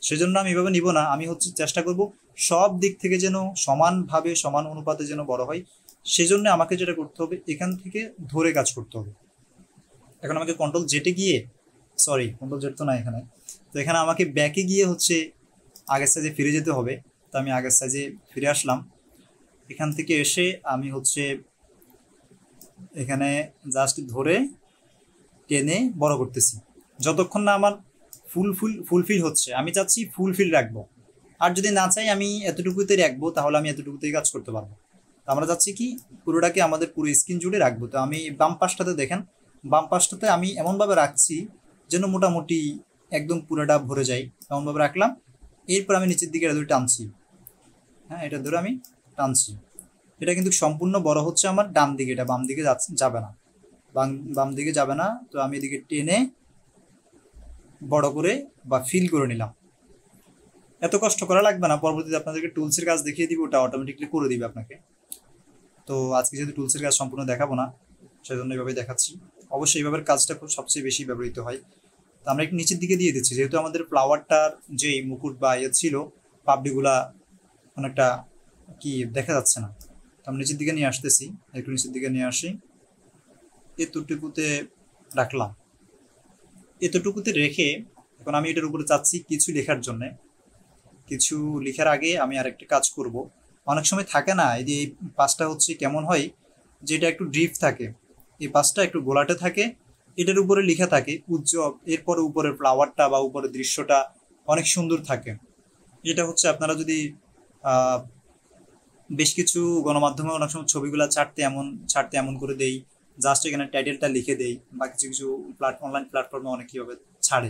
সেজন্য আমি এভাবে নিব না, আমি হচ্ছে চেষ্টা করব সব দিক থেকে যেন সমানভাবে সমান অনুপাতে যেন বড় হয়। সেজন্য আমাকে যেটা করতে হবে, এখান থেকে ধরে কাজ করতে হবে। এখন আমাকে কন্ট্রোল জেটে গিয়ে, সরি কন্ট্রোল জেট তো না এখানে, তো এখানে আমাকে ব্যাকে গিয়ে হচ্ছে আগের সাইজে ফিরে যেতে হবে। তো আমি আগের সাইজে ফিরে আসলাম। এখান থেকে এসে আমি হচ্ছে এখানে জাস্ট ধরে টেনে বড় করতেছি, যতক্ষণ না আমার ফুলফিল হচ্ছে। আমি চাচ্ছি ফুলফিল রাখবো, আর যদি না চাই আমি এতটুকুতে রাখবো, তাহলে আমি এতটুকুতেই কাজ করতে পারবো। তো আমরা চাচ্ছি কি পুরোটাকে আমাদের পুরো স্ক্রিন জুড়ে রাখবো। তো আমি বাম পাশটাতে দেখেন, বাম পাশটাতে আমি এমনভাবে রাখছি যেন মোটামুটি একদম পুরোটা ভরে যায়, এমনভাবে রাখলাম। এরপর আমি নিচের দিকে এটা ধরে টানছি, হ্যাঁ এটা ধরে আমি টানছি। এটা কিন্তু সম্পূর্ণ বড় হচ্ছে আমার ডান দিকে, এটা বাম দিকে যাবে না, বাম দিকে যাবে না। তো আমি এদিকে টেনে বড় করে বা ফিল করে নিলাম। এত কষ্ট করা লাগবে না, পরবর্তীতে আপনাদেরকে টুলসের কাজ দেখিয়ে দিব, ওটা অটোমেটিকলি করে দিবে আপনাকে। তো আজকে যেহেতু টুলসের কাজ সম্পূর্ণ দেখাবো না, সেজন্য এইভাবে দেখাচ্ছি। অবশ্যই এইভাবে কাজটা খুব সবচেয়ে বেশি ব্যবহৃত হয়। তো আমরা একটু নিচের দিকে দিয়ে দিচ্ছি, যেহেতু আমাদের ফ্লাওয়ারটার যে মুকুট বা ইয়ে ছিল, পাপড়িগুলা অনেকটা কি দেখা যাচ্ছে না। তো আমরা নিচের দিকে নিয়ে আসতেছি, একটু নিচের দিকে নিয়ে আসি, এতটুকুতে রাখলাম। এতটুকুতে রেখে এখন আমি এটার উপরে চাচ্ছি কিছু লেখার জন্যে। কিছু লেখার আগে আমি আরেকটা কাজ করব। অনেক সময় থাকে না, এই যে এই পাশটা হচ্ছে কেমন হয়, যেটা একটু ড্রিফট থাকে, এই পাশটা একটু গোলাটে থাকে, এটার উপরে লেখা থাকে উজ্জ্বল, এরপরে উপরের ফ্লাওয়ারটা বা উপরের দৃশ্যটা অনেক সুন্দর থাকে। এটা হচ্ছে আপনারা যদি বেশ কিছু গণমাধ্যমে অনেক সময় ছবিগুলো ছাড়তে এমন করে দেই, জাস্ট এখানে টাইটেলটা লিখে দেই, বা কিছু কিছু অনলাইন প্ল্যাটফর্মে অনেক কীভাবে ছাড়ে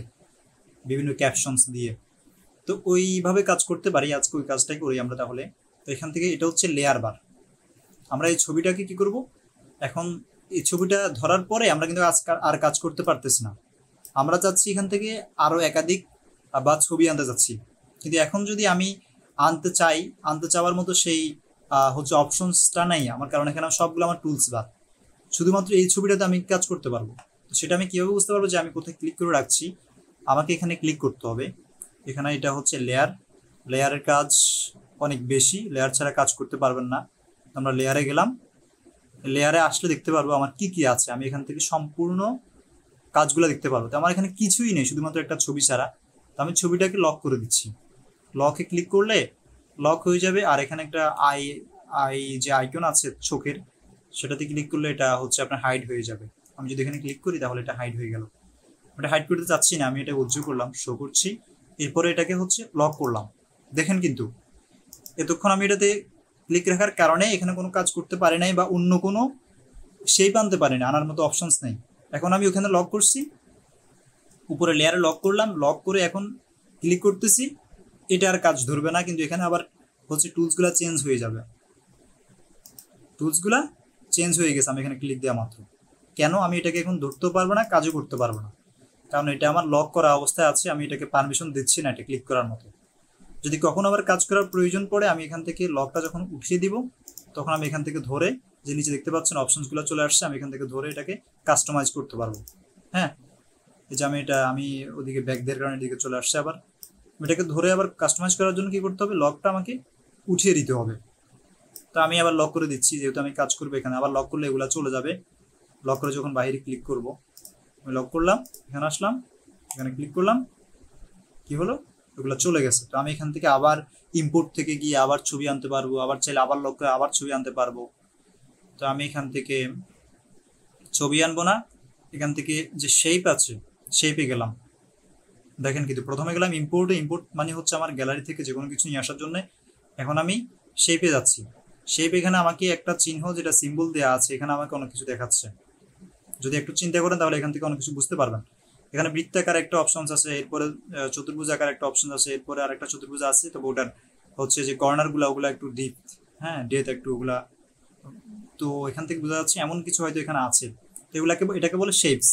বিভিন্ন ক্যাপশনস দিয়ে। তো ওইভাবে কাজ করতে পারি, আজকে ওই কাজটাই করি আমরা তাহলে। তো এখান থেকে এটা হচ্ছে লেয়ার বার। আমরা এই ছবিটাকে কি করব, এখন এই ছবিটা ধরার পরে আমরা কিন্তু আর কাজ করতে পারতেছি না। আমরা চাচ্ছি এখান থেকে আরও একাধিক বা ছবি আনতে চাচ্ছি, কিন্তু এখন যদি আমি আনতে চাওয়ার মতো সেই হচ্ছে অপশনসটা নেই আমার, কারণ এখানে সবগুলো আমার টুলস বাদ, শুধুমাত্র এই ছবিটাতে আমি কাজ করতে পারবো। তো সেটা আমি কীভাবে বুঝতে পারবো যে আমি কোথায় ক্লিক করে রাখছি? আমাকে এখানে ক্লিক করতে হবে। এখানে এটা হচ্ছে লেয়ারের কাজ অনেক বেশি, লেয়ার ছাড়া কাজ করতে পারবেন না। আমরা লেয়ারে গেলাম, লেয়ারে আসলে দেখতে পারবো আমার কি কি আছে, আমি এখান থেকে সম্পূর্ণ কাজগুলো দেখতে পারবো। তো আমার এখানে কিছুই নেই, শুধুমাত্র একটা ছবি ছাড়া। তো আমি ছবিটাকে লক করে দিচ্ছি, লকে ক্লিক করলে লক হয়ে যাবে। আর এখানে একটা আই যে আইকন আছে চোখের, সেটাতে ক্লিক করলে এটা হচ্ছে আপনার হাইড হয়ে যাবে। আমি যদি এখানে ক্লিক করি তাহলে এটা হাইড হয়ে গেল। এটা হাইড করতে চাচ্ছি না, আমি এটা উজ্জ্বল করলাম, শো করছি। এরপরে এটাকে হচ্ছে লক করলাম। দেখেন কিন্তু এতক্ষণ আমি এটাতে ক্লিক রাখার কারণে এখানে কোনো কাজ করতে পারি নাই, বা অন্য কোনো শেপ আনতে পারি না, আনার মতো অপশনস নেই। এখন আমি ওখানে লক করছি, উপরে লেয়ারে লক করলাম, লক করে এখন ক্লিক করতেছি, এটা আর কাজ ধরবে না, কিন্তু এখানে আবার হচ্ছে টুলসগুলো চেঞ্জ হয়ে যাবে, টুলসগুলা চেঞ্জ হয়ে গেছে আমি এখানে ক্লিক দেওয়া মাত্র। কেন আমি এটাকে এখন ধরতেও পারবো না, কাজও করতে পারবো না, কারণ এটা আমার লক করা অবস্থায় আছে, আমি এটাকে পারমিশন দিচ্ছি না এটা ক্লিক করার মতো। যদি কখনো আবার কাজ করার প্রয়োজন পড়ে আমি এখান থেকে লকটা যখন উঠিয়ে দিব তখন আমি এখান থেকে ধরে, যে নিচে দেখতে পাচ্ছেন অপশনসগুলো চলে আসছে, আমি এখান থেকে ধরে এটাকে কাস্টমাইজ করতে পারবো। হ্যাঁ, এই যে আমি ওদিকে ব্যাক দেওয়ার কারণে এদিকে চলে আসছে, আবার এটাকে ধরে আবার কাস্টমাইজ করার জন্য কি করতে হবে, লকটা আমাকে উঠিয়ে দিতে হবে। তো আমি আবার লক করে দিচ্ছি, যেহেতু আমি কাজ করবো এখানে, আবার লক করলে এগুলা চলে যাবে। লক করে যখন বাইরে ক্লিক করব, আমি লক করলাম, এখানে আসলাম, এখানে ক্লিক করলাম, কি হলো, এগুলো চলে গেছে। তো আমি এখান থেকে আবার ইম্পোর্ট থেকে গিয়ে আবার ছবি আনতে পারবো, আবার চাইলে আবার লক করে আবার ছবি আনতে পারবো। তো আমি এখান থেকে ছবি আনবো না, এখান থেকে যে শেপ আছে শেপে গেলাম, দেখেন কিন্তু প্রথমে গেলাম ইম্পোর্টে, ইম্পোর্ট মানে হচ্ছে আমার গ্যালারি থেকে যে কোনো কিছু নিয়ে আসার জন্য। এখন আমি শেপে যাচ্ছি, শেপ এখানে আমাকে একটা চিহ্ন যেটা সিম্বল দেওয়া আছে, এখানে আমাকে অনেক কিছু দেখাচ্ছে। যদি একটু চিন্তা করেন তাহলে এখান থেকে অনেক কিছু বুঝতে পারবেন। এখানে বৃত্তাকার একটা অপশন আছে, এরপরে চতুর্ভুজ আকার একটা অপশন আছে, এরপরে আর একটা চতুর্ভুজ আছে, তবে ওটার হচ্ছে যে কর্নার গুলা ওগুলা একটু ডিপ, হ্যাঁ ডেথ একটু ওগুলা। তো এখান থেকে বোঝা যাচ্ছে এমন কিছু হয়তো এখানে আছে, তো এগুলাকে এটাকে বলে শেপস।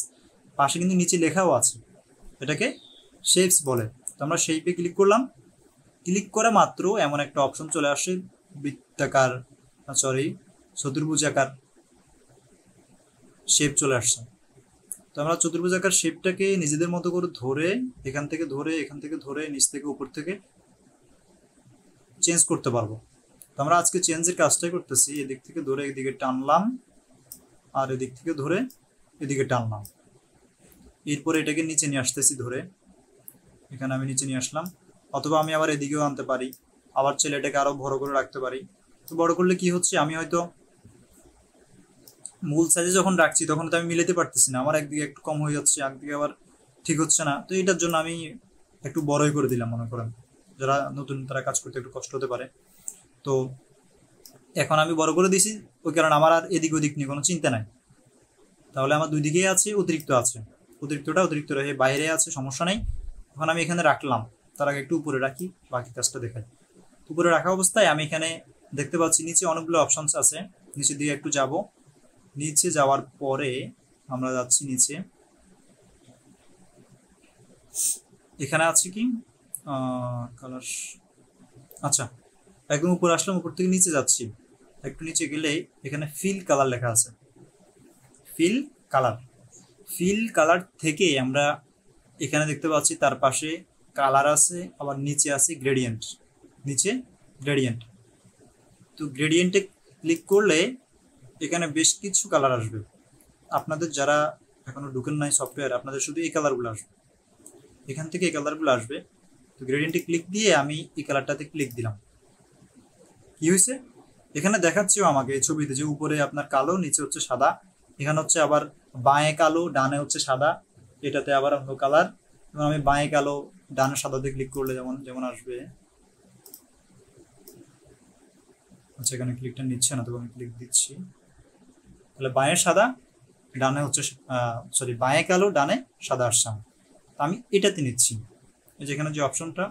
পাশে কিন্তু নিচে লেখাও আছে, এটাকে শেপস বলে। তো আমরা শেপে ক্লিক করলাম, ক্লিক করা মাত্র এমন একটা অপশন চলে আসে, বৃত্তাকার চতুর্ভুজ আকার শেপ চলে আসছে। তো আমরা চতুর্ভুজ আকার শেপটাকে নিজেদের মতো করে ধরে এখান থেকে ধরে এখান থেকে ধরে নিচ থেকে উপর থেকে চেঞ্জ করতে পারবো। তো আমরা আজকে চেঞ্জের কাজটাই করতেছি, এদিক থেকে ধরে এদিকে টানলাম আর এদিক থেকে ধরে এদিকে টানলাম, এরপরে এটাকে নিচে নিয়ে আসতেছি ধরে, এখানে আমি নিচে নিয়ে আসলাম, অথবা আমি আবার এদিকেও আনতে পারি, আবার চাইলে এটাকে আরো বড় করে রাখতে পারি। তো বড় করলে কি হচ্ছে, আমি হয়তো মূল সাইজে যখন রাখছি তখন তো আমি মিলাতে পারতেছি না, আমার একদিকে একটু কম হয়ে যাচ্ছে, একদিকে আবার ঠিক হচ্ছে না। তো এটার জন্য আমি একটু বড়ই করে দিলাম, মনে করেন যারা নতুন তারা কাজ করতে একটু কষ্ট হতে পারে। তো এখন আমি বড় করে দিছি, ওই কারণে আমার আর এদিক ওদিক নিয়ে কোনো চিন্তা নাই। তাহলে আমার দুই দিকেই আছে, অতিরিক্ত আছে, অতিরিক্ত রয়ে বাইরে আছে, সমস্যা নেই। এখন আমি এখানে রাখলাম, তার আগে একটু উপরে রাখি, বাকি কাজটা দেখাই। উপরে রাখা অবস্থায় আমি এখানে দেখতে পাচ্ছি নিচে অনেকগুলো অপশনস আছে, নিচের দিকে একটু যাব, নিচে যাওয়ার পরে আমরা যাচ্ছি নিচে, এখানে আছে কি কালার, আচ্ছা একদম উপরে আসলাম, উপর থেকে নিচে যাচ্ছি, একটু নিচে গেলে এখানে ফিল কালার লেখা আছে, ফিল কালার থেকে আমরা এখানে দেখতে পাচ্ছি তার পাশে কালার আছে, আবার নিচে আছে গ্রেডিয়েন্ট, নিচে গ্রেডিয়েন্ট। তো গ্রেডিয়েন্টে ক্লিক করলে এখানে বেশ কিছু কালার আসবে, আপনাদের যারা এখনো ঢুকেন নাই সফটওয়্যার, আপনাদের শুধু এই কালারগুলো আসবে, এখান থেকে এই কালারগুলো আসবে। তো গ্রেডিয়েন্টে ক্লিক দিয়ে আমি এই কালারটাতে ক্লিক দিলাম, কি হয়েছে এখানে দেখাচ্ছেও আমাকে এই ছবিতে, যে উপরে আপনার কালো, নিচে হচ্ছে সাদা, এখানে হচ্ছে আবার বাঁয়ে কালো ডানে হচ্ছে সাদা, এটাতে আবার অন্য কালার। এবং আমি বাঁয়ে কালো ডানে সাদাতে ক্লিক করলে যেমন যেমন আসবে, আচ্ছা এখানে ক্লিকটা নিচ্ছে না, তবে আমি ক্লিক দিচ্ছি, তাহলে বাঁয়ে সাদা ডানে হচ্ছে বাঁয়ে কালো ডানে সাদা আসছে। তো আমি এটাতে নিচ্ছি, যেখানে যে অপশনটা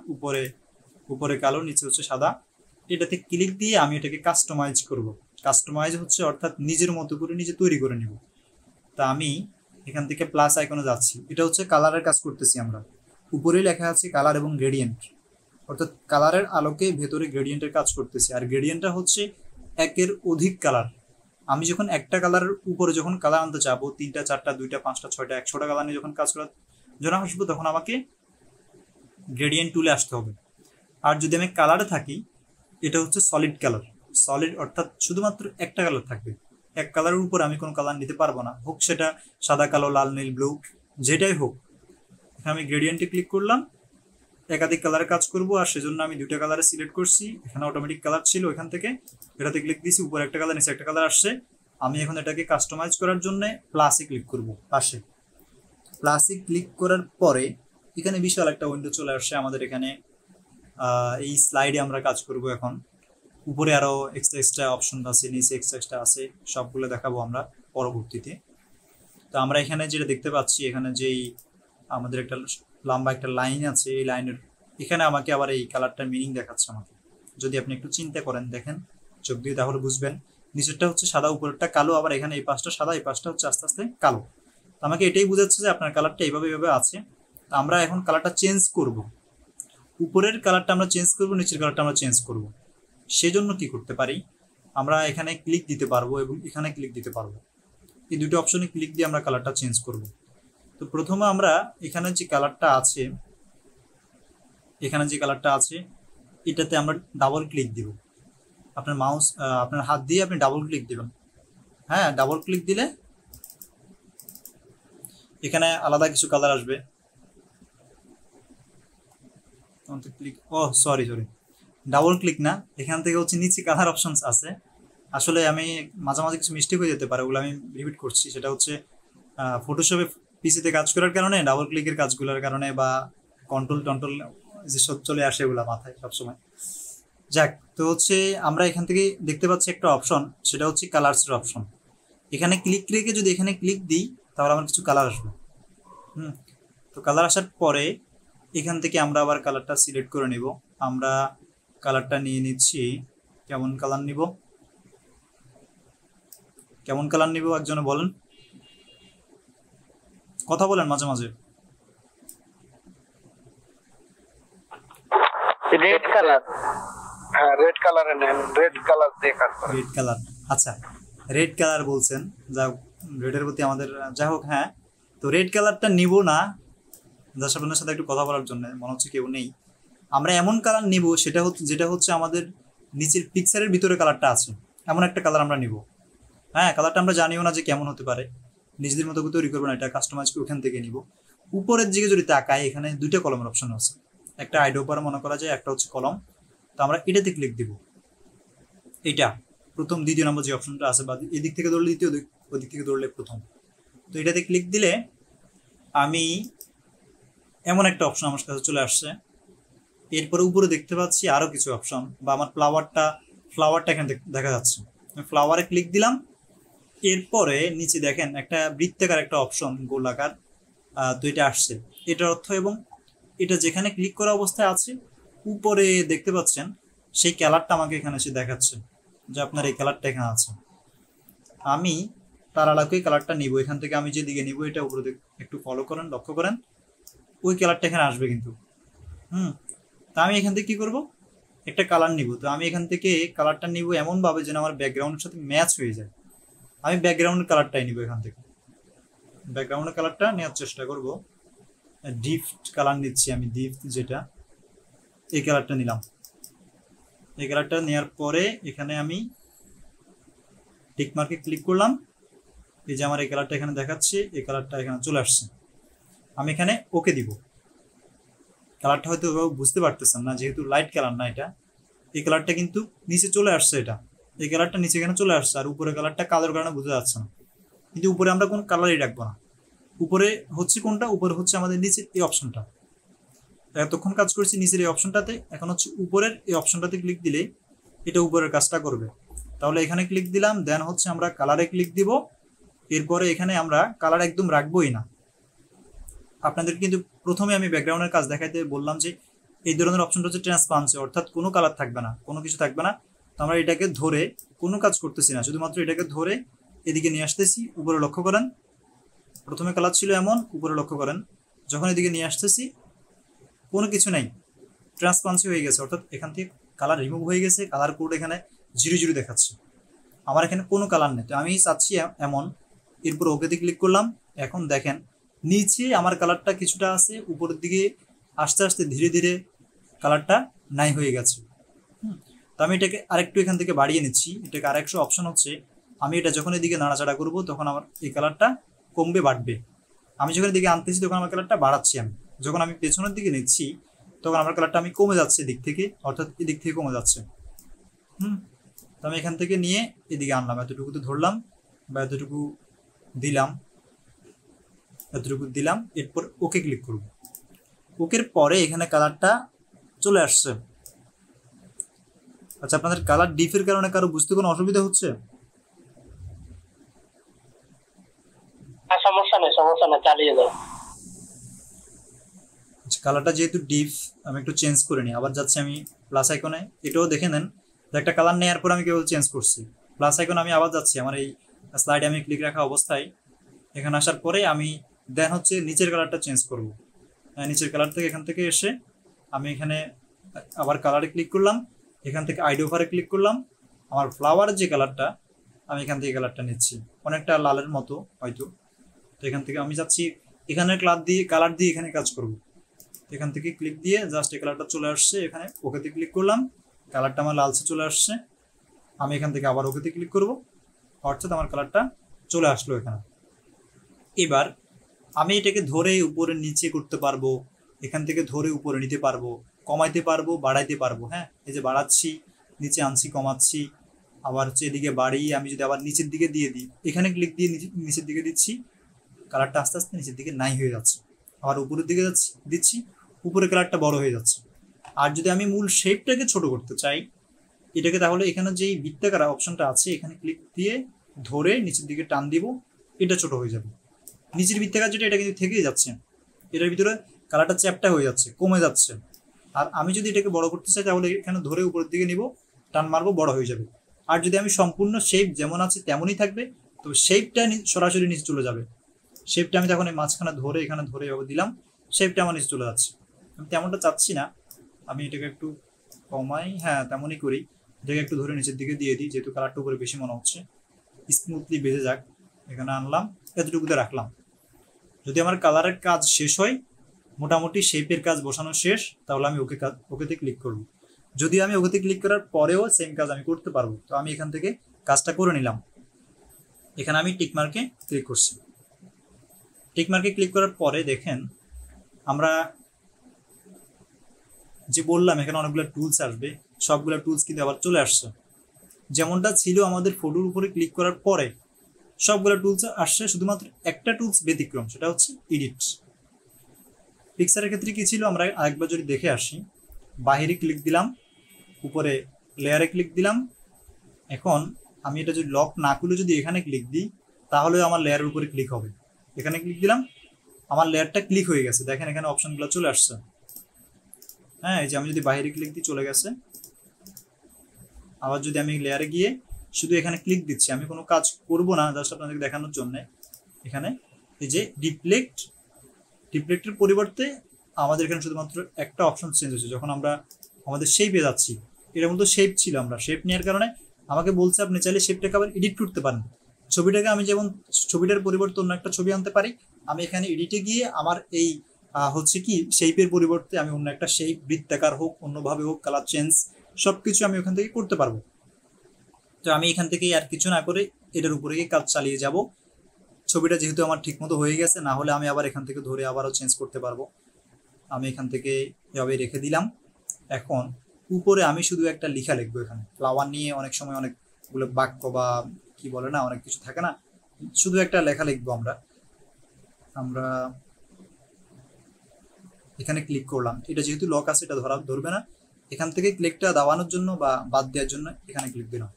উপরে কালো নিচে হচ্ছে সাদা, এটাতে ক্লিক দিয়ে আমি এটাকে কাস্টমাইজ করব। কাস্টমাইজ হচ্ছে অর্থাৎ নিজের মতো করে নিজে তৈরি করে নিব। তা আমি এখান থেকে প্লাস আইকনে যাচ্ছি, এটা হচ্ছে কালারের কাজ করতেছি আমরা, উপরেই লেখা আছে কালার এবং গ্রেডিয়েন্ট, অর্থাৎ কালারের আলোকে ভেতরে গ্রেডিয়েন্টের কাজ করতেছি। আর গ্রেডিয়েন্টটা হচ্ছে একের অধিক কালার। আমি যখন একটা কালারের উপরে যখন কালার আনতে চাবো, 3টা 4টা 2টা 5টা 6টা 100টা কালার নিয়ে যখন কাজ করার জন্য আসবো, তখন আমাকে গ্রেডিয়েন্ট টুলে আসতে হবে। আর যদি আমি কালারে থাকি, এটা হচ্ছে সলিড কালার, সলিড অর্থাৎ শুধুমাত্র একটা কালার থাকবে, এক কালারের উপর আমি কোনো কালার নিতে পারবো না, হোক সেটা সাদা কালো লাল নীল ব্লু যেটাই হোক। আমি গ্রেডিয়েন্টে ক্লিক করলাম, একাধিক কালারে কাজ করব, আর সেজন্য আমি 2টা কালারে সিলেক্ট করছি, এখানে অটোমেটিক কালার ছিল, এখান থেকে এটাতে ক্লিক দিয়েছি, উপরে একটা কালার নিচে একটা কালার আসছে। আমি এখন এটাকে কাস্টমাইজ করার জন্য প্লাসে ক্লিক করব, পাশে প্লাসে ক্লিক করার পরে এখানে বিশাল একটা উইন্ডো চলে আসছে আমাদের। এখানে এই স্লাইডে আমরা কাজ করব এখন, উপরে আরো এক্সট্রা অপশন আছে, নিচে এক্সট্রা আছে, সবগুলো দেখাবো আমরা পরবর্তীতে। তো আমরা এখানে যেটা দেখতে পাচ্ছি, এখানে যেই আমাদের একটা লম্বা একটা লাইন আছে, এই লাইনের এখানে আমাকে আবার এই কালারটার মিনিং দেখাচ্ছে আমাকে। যদি আপনি একটু চিন্তা করেন, দেখেন চোখ দিয়ে, তাহলে বুঝবেন। নিচেরটা হচ্ছে সাদা, উপরেরটা কালো, আবার এখানে এই পাশটা সাদা, এই পাশটা হচ্ছে আস্তে আস্তে কালো। তো আমাকে এটাই বোঝাচ্ছে যে আপনার কালারটা এইভাবে এইভাবে আছে। তো আমরা এখন কালারটা চেঞ্জ করব, উপরের কালারটা আমরা চেঞ্জ করব, নিচের কালারটা আমরা চেঞ্জ করব। সেজন্য কি করতে পারি, আমরা এখানে ক্লিক দিতে পারবো এবং এখানে ক্লিক দিতে পারবো। এই দুটো অপশনে ক্লিক দিয়ে আমরা কালারটা চেঞ্জ করব। তো প্রথমে আমরা এখানে যে কালারটা আছে, এটাতে আমরা ডাবল ক্লিক দিব। আপনার মাউস, আপনার হাত দিয়ে আপনি ডাবল ক্লিক দিবেন। হ্যাঁ, ডাবল ক্লিক দিলে এখানে আলাদা কিছু কালার আসবে। ক্লিক, ও সরি, ডাবল ক্লিক না, এখান থেকে হচ্ছে নিচে কালার অপশনস আছে। আসলে আমি মাঝে মাঝে কিছু মিস্টেক হয়ে যেতে পারে, ওগুলো আমি রিপিট করছি। সেটা হচ্ছে ফটোশপে পিসিতে কাজ করার কারণে, ডাবল ক্লিকের কাজগুলোর কারণে, বা কন্ট্রোল টন্ট্রোল যে সব চলে আসে ওগুলো মাথায় সবসময়। যাক, তো হচ্ছে আমরা এখান থেকে দেখতে পাচ্ছি একটা অপশন, সেটা হচ্ছে কালার্সের অপশন। এখানে ক্লিক রেখে যদি এখানে ক্লিক দিই, তাহলে আমার কিছু কালার আসবে। তো কালার আসার পরে এখান থেকে আমরা আবার কালারটা সিলেক্ট করে নিব। আমরা কালারটা নিয়ে নিচ্ছি, কেমন কালার নিব একজনে বলেন, কথা বলেন মাঝে মাঝে। Red colour. হ্যাঁ, রেড কালারে নেন, রেড কালার দিয়ে কাজ করেন। রেড কালার, আচ্ছা রেড কালার বলছেন, যা রেডের প্রতি আমাদের যা হোক। হ্যাঁ, তো রেড কালারটা নিব না, দর্শকদের সাথে একটু কথা বলার জন্য, মনে হচ্ছে কেউ নেই। আমরা এমন কালার নিব সেটা হচ্ছে, যেটা হচ্ছে আমাদের নিচের পিকচারের ভিতরে কালারটা আছে, এমন একটা কালার আমরা নিব। হ্যাঁ, কালারটা আমরা জানিও না যে কেমন হতে পারে, নিজেদের মতো করে তৈরি করবো না, এটা কাস্টমাইজ করে ওখান থেকে নিব। উপরের দিকে যদি তাকাই, এখানে দুইটা কলমের অপশন আছে, একটা আইডোপার মনে করা যায়, একটা হচ্ছে কলম। তো আমরা এটাতে ক্লিক দিব। এইটা প্রথম, দ্বিতীয় নম্বর যে অপশনটা আছে, বা এদিক থেকে ধরলে দ্বিতীয়, ওদিক থেকে ধরলে প্রথম। তো এটাতে ক্লিক দিলে আমি এমন একটা অপশন আমার কাছে চলে আসছে। এরপরে উপরে দেখতে পাচ্ছি আরো কিছু অপশন, বা আমার ফ্লাওয়ারটা এখানে দেখা যাচ্ছে। আমি ফ্লাওয়ারে ক্লিক দিলাম। এরপরে নিচে দেখেন একটা বৃত্তাকার একটা অপশন, গোলাকার। তো এটা আসছে, এটার অর্থ, এবং এটা যেখানে ক্লিক করা অবস্থায় আছে উপরে দেখতে পাচ্ছেন, সেই কালারটা আমাকে এখানে এসে দেখাচ্ছে যে আপনার এই কালারটা এখানে আছে। আমি তার আলাদাই কালারটা নিব, এখান থেকে আমি যেদিকে নিব, এটা উপরে একটু ফলো করেন, লক্ষ্য করেন, ওই কালারটা এখানে আসবে কিন্তু। তা আমি এখান থেকে কি করব, একটা কালার নিব। তো আমি এখান থেকে কালারটা নিব এমনভাবে যেন আমার ব্যাকগ্রাউন্ডের সাথে ম্যাচ হয়ে যায়। আমি ব্যাকগ্রাউন্ডের কালারটাই নিব, এখান থেকে ব্যাকগ্রাউন্ডের কালারটা নেওয়ার চেষ্টা করব। ডিপ কালার নিচ্ছি আমি, ডিপ যেটা, এই কালারটা নিলাম। এই কালারটা নেওয়ার পরে এখানে আমি টিক মার্কে ক্লিক করলাম। এই যে আমার এই কালারটা এখানে দেখাচ্ছে, এই কালারটা এখানে চলে আসছে। আমি এখানে ওকে দিব। কালারটা হয়তো বুঝতে পারতেছেন না, যেহেতু লাইট কালার না এটা, এই কালারটা কিন্তু নিচে চলে আসছে। এই কালারটা নিচে এখানে চলে আসছে, আর উপরে কালারটা কালোর কারণে বোঝা যাচ্ছে না। কিন্তু উপরে আমরা কোন কালারই রাখবো না। উপরে হচ্ছে কোনটা, উপরে হচ্ছে আমাদের নিচের এই অপশনটা। এতক্ষণ কাজ করছি নিচের এই অপশনটাতে, এখন হচ্ছে উপরের এই অপশনটাতে ক্লিক দিলে এটা উপরের কাজটা করবে। তাহলে এখানে ক্লিক দিলাম, দেন হচ্ছে আমরা কালারে ক্লিক দিব। এরপরে এখানে আমরা কালার একদম রাখবোই না। আপনাদের কিন্তু প্রথমে আমি ব্যাকগ্রাউন্ডের কাজ দেখাইতে বললাম যে এই ধরনের অপশনটা হচ্ছে ট্রান্সপারেন্সি, অর্থাৎ কোনো কালার থাকবে না, কোনো কিছু থাকবে না। তো আমরা এটাকে ধরে কোনো কাজ করতেছি না, শুধুমাত্র এটাকে ধরে এদিকে নিয়ে আসতেছি। উপরে লক্ষ্য করেন, প্রথমে কালার ছিল এমন, উপরে লক্ষ্য করেন, যখন এদিকে নিয়ে আসতেছি কোনো কিছু নেই, ট্রান্সপারেন্সি হয়ে গেছে, অর্থাৎ এখান থেকে কালার রিমুভ হয়ে গেছে। কালার কোড এখানে 0 দেখাচ্ছে, আমার এখানে কোনো কালার নেই। তো আমি চাচ্ছি এমন। এরপর ওকেতে ক্লিক করলাম। এখন দেখেন নিচে আমার কালারটা কিছুটা আছে, উপরের দিকে আস্তে আস্তে ধীরে ধীরে কালারটা নাই হয়ে গেছে। তো আমি এটাকে আরেকটু এখান থেকে বাড়িয়ে নিচ্ছি। এটাকে আরেকশো অপশন হচ্ছে, আমি এটা যখন এদিকে নাড়াচাড়া করব তখন আমার এই কালারটা কমবে বাড়বে। আমি যখন এদিকে আনতেছি তখন আমার কালারটা বাড়াচ্ছি। আমি যখন আমি পেছনের দিকে নিচ্ছি তখন আমার কালারটা আমি কমে যাচ্ছে দিক থেকে, অর্থাৎ এদিক থেকে কমে যাচ্ছে। তো আমি এখান থেকে নিয়ে এদিকে আনলাম, এতটুকুতে ধরলাম বা এতটুকু দিলাম, এরপর ওকে ক্লিক করব। ওকের পরে এখানে কালারটা চলে আসছে। আচ্ছা, আপনাদের কালার ডিফের কারণে কারো বুঝতে কোনো অসুবিধা হচ্ছে? সমস্যা নেই, চালিয়ে যাও। কালারটা যেহেতু ডিপ, আমি একটু চেঞ্জ করে নিই। আবার যাচ্ছি আমি প্লাস আইকনে, এটাও দেখে নেন যে একটা কালার নেওয়ার পর আমি কেবল চেঞ্জ করছি। প্লাস আইকন আমি আবার যাচ্ছি, আমার এই স্লাইডে আমি ক্লিক রাখা অবস্থায় এখানে আসার পরে আমি দেন হচ্ছে নিচের কালারটা চেঞ্জ করব। নিচের কালার থেকে এখান থেকে এসে আমি এখানে আবার কালারে ক্লিক করলাম, এখান থেকে আইডি ওভারে ক্লিক করলাম। আমার ফ্লাওয়ারের যে কালারটা আমি এখান থেকে কালারটা নিচ্ছি, অনেকটা লালের মতো হয়তো। তো এখান থেকে আমি যাচ্ছি এখানে কালার দিয়ে এখানে কাজ করব। এখান থেকে ক্লিক দিয়ে জাস্ট এই কালারটা চলে আসছে, এখানে ওকেতে ক্লিক করলাম, কালারটা আমার লালচে চলে আসছে। আমি এখান থেকে আবার ওকেতে ক্লিক করব, অর্থাৎ আমার কালারটা চলে আসলো এখানে। এবার আমি এটাকে ধরে উপরে নিচে করতে পারবো, এখান থেকে ধরে উপরে নিতে পারবো, কমাইতে পারবো, বাড়াইতে পারবো। হ্যাঁ, এই যে বাড়াচ্ছি, নিচে আনছি, কমাচ্ছি, আবার হচ্ছে এদিকে বাড়িয়ে আমি যদি আবার নিচের দিকে দিয়ে দিই, এখানে ক্লিক দিয়ে নিচের দিকে দিচ্ছি, কালারটা আস্তে আস্তে নিচের দিকে নাই হয়ে যাচ্ছে। আবার উপরের দিকে দিচ্ছি, উপরে কালারটা বড় হয়ে যাচ্ছে। আর যদি আমি মূল শেপটাকে ছোট করতে চাই এটাকে, তাহলে এখানে যেই বৃত্তাকার অপশনটা আছে এখানে ক্লিক দিয়ে ধরে নিচের দিকে টান দিব, এটা ছোট হয়ে যাবে। নিচের বৃত্তাকার যেটা এটা কিন্তু থেকেই যাচ্ছে, এটার ভিতরে কালারটা চ্যাপটা হয়ে যাচ্ছে, কমে যাচ্ছে। আর আমি যদি এটাকে বড় করতে চাই তাহলে এখানে ধরে উপরের দিকে নিব, টান মারবো, বড় হয়ে যাবে। আর যদি আমি সম্পূর্ণ শেপ যেমন আছে তেমনই থাকবে, তো শেপটা সরাসরি নিচে চলে যাবে। শেপটা আমি তখন এই মাঝখানে ধরে এখানে ধরে এভাবে দিলাম, শেপটা আমার নিচে চলে যাচ্ছে। আমি তেমনটা চাচ্ছি না, আমি এটাকে একটু কমাই, হ্যাঁ তেমনই করি। এটাকে একটু ধরে নিচের দিকে দিয়ে দিই, যেহেতু কালারটা উপরে বেশি মনে হচ্ছে, স্মুথলি বেজে যাক। এখানে আনলাম, এতটুকুতে রাখলাম। যদি আমার কালারের কাজ শেষ হয়, মোটামুটি শেপের কাজ বসানো শেষ, তাহলে আমি ওকেতে ক্লিক করব। যদি আমি ওকেতে ক্লিক করার পরেও সেম কাজ আমি করতে পারবো, তো আমি এখান থেকে কাজটা করে নিলাম। এখানে আমি টিকমার্কে ক্লিক করছি। টিকমার্কে ক্লিক করার পরে দেখেন আমরা যে বললাম এখানে অনেকগুলো টুলস আসবে, সবগুলো টুলস কিন্তু আবার চলে আসছে। যেমনটা ছিল আমাদের ফটোর উপরে ক্লিক করার পরে সবগুলো টুলস আসছে, শুধুমাত্র একটা টুলস ব্যতিক্রম, সেটা হচ্ছে এডিট। পিকচারের ক্ষেত্রে কি ছিল আমরা আরেকবার যদি দেখে আসি, বাহিরে ক্লিক দিলাম, উপরে লেয়ারে ক্লিক দিলাম। এখন আমি এটা যদি লক না খুলে যদি এখানে ক্লিক দিই, তাহলে আমার লেয়ারের উপরে ক্লিক হবে। এখানে ক্লিক দিলাম, আমার লেয়ারটা ক্লিক হয়ে গেছে, দেখেন এখানে অপশনগুলো চলে আসছে। হ্যাঁ, এই যে আমি যদি বাইরে ক্লিক দিই চলে গেছে। আবার যদি আমি লেয়ারে গিয়ে শুধু এখানে ক্লিক দিচ্ছি, আমি কোনো কাজ করব না, জাস্ট আপনাদেরকে দেখানোর জন্য। এখানে এই যে ডিপ্লেক্টের পরিবর্তে আমাদের এখানে শুধুমাত্র একটা অপশন চেঞ্জ হয়েছে। যখন আমরা আমাদের শেপে যাচ্ছি, এটার মধ্যে শেপ ছিল, আমরা শেপ নেওয়ার কারণে আমাকে বলছে আপনি চাইলে শেপটাকে আবার এডিট করতে পারেন। ছবিটাকে আমি যেমন ছবিটার পরিবর্তে অন্য একটা ছবি আনতে পারি, আমি এখানে এডিটে গিয়ে আমার এই হচ্ছে কি শেপের পরিবর্তে আমি অন্য একটা শেপ, বৃত্তাকার হোক, অন্যভাবে হোক, কালার চেঞ্জ, সবকিছু আমি ওখান থেকে করতে পারবো। তো আমি এখান থেকে আর কিছু না করে এটার উপরে গিয়ে কাজ চালিয়ে যাব। ছবিটা যেহেতু আমার ঠিক মতো হয়ে গেছে, না হলে আমি আবার এখান থেকে ধরে আবারও চেঞ্জ করতে পারবো। আমি এখান থেকে এভাবে রেখে দিলাম। এখন উপরে আমি শুধু একটা লেখা লিখবো। এখানে ফ্লাওয়ার নিয়ে অনেক সময় অনেকগুলো বাক্য বা কি বলে না, অনেক কিছু থাকে না, শুধু একটা লেখা লিখবো আমরা। এখানে ক্লিক করলাম, এটা যেহেতু লক আছে এটা ধরবে না। এখান থেকে ক্লিকটা দাবানোর জন্য বা বাদ দেওয়ার জন্য এখানে ক্লিক দিলাম।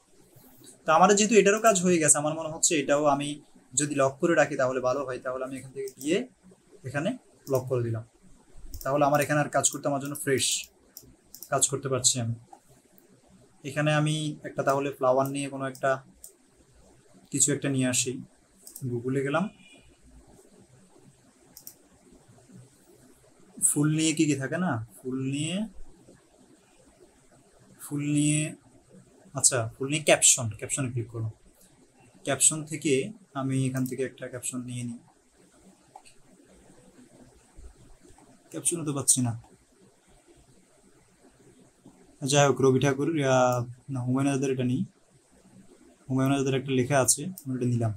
তো আমাদের যেহেতু এটারও কাজ হয়ে গেছে, আমার মনে হচ্ছে এটাও আমি যদি লক করে রাখি তাহলে ভালো হয়। তাহলে আমি এখান থেকে গিয়ে এখানে লক করে দিলাম, তাহলে আমার এখানে আর কাজ করতে আমার জন্য ফ্রেশ কাজ করতে পারছি আমি। এখানে আমি একটা তাহলে ফ্লাওয়ার নিয়ে কোনো একটা কিছু একটা নিয়ে আসি। গুগলে গেলাম, ফুল নিয়ে কি কি থাকে না, ফুল নিয়ে আচ্ছা, ফুল নিয়ে ক্যাপশনে ক্লিক করো। ক্যাপশন থেকে আমি এখান থেকে একটা ক্যাপশন নিয়ে নিই। ক্যাপশনও তো পাচ্ছি না, যাই হোক রবি ঠাকুর না হুমায়ুন আজাদের এটা নিই। হুমায়ুন আজাদের একটা লেখা আছে, আমি এটা নিলাম।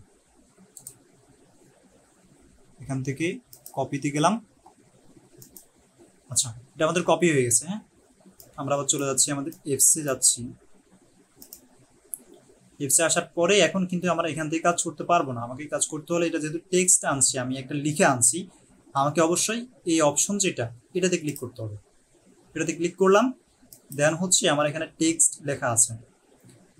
এখান থেকে কপিতে গেলাম। আচ্ছা, এটা আমাদের কপি হয়ে গেছে। হ্যাঁ, আমরা আবার চলে যাচ্ছি, আমাদের এফসে যাচ্ছি। এফসে আসার পরে এখন কিন্তু আমরা এখান থেকে কাজ করতে পারবো না। আমাকে কাজ করতে হলে, এটা যেহেতু টেক্সট আনছি, আমি একটা লিখে আনছি, আমাকে অবশ্যই এই অপশন যেটা এটাতে ক্লিক করতে হবে। এটাতে ক্লিক করলাম, দেন হচ্ছে আমার এখানে টেক্সট লেখা আছে,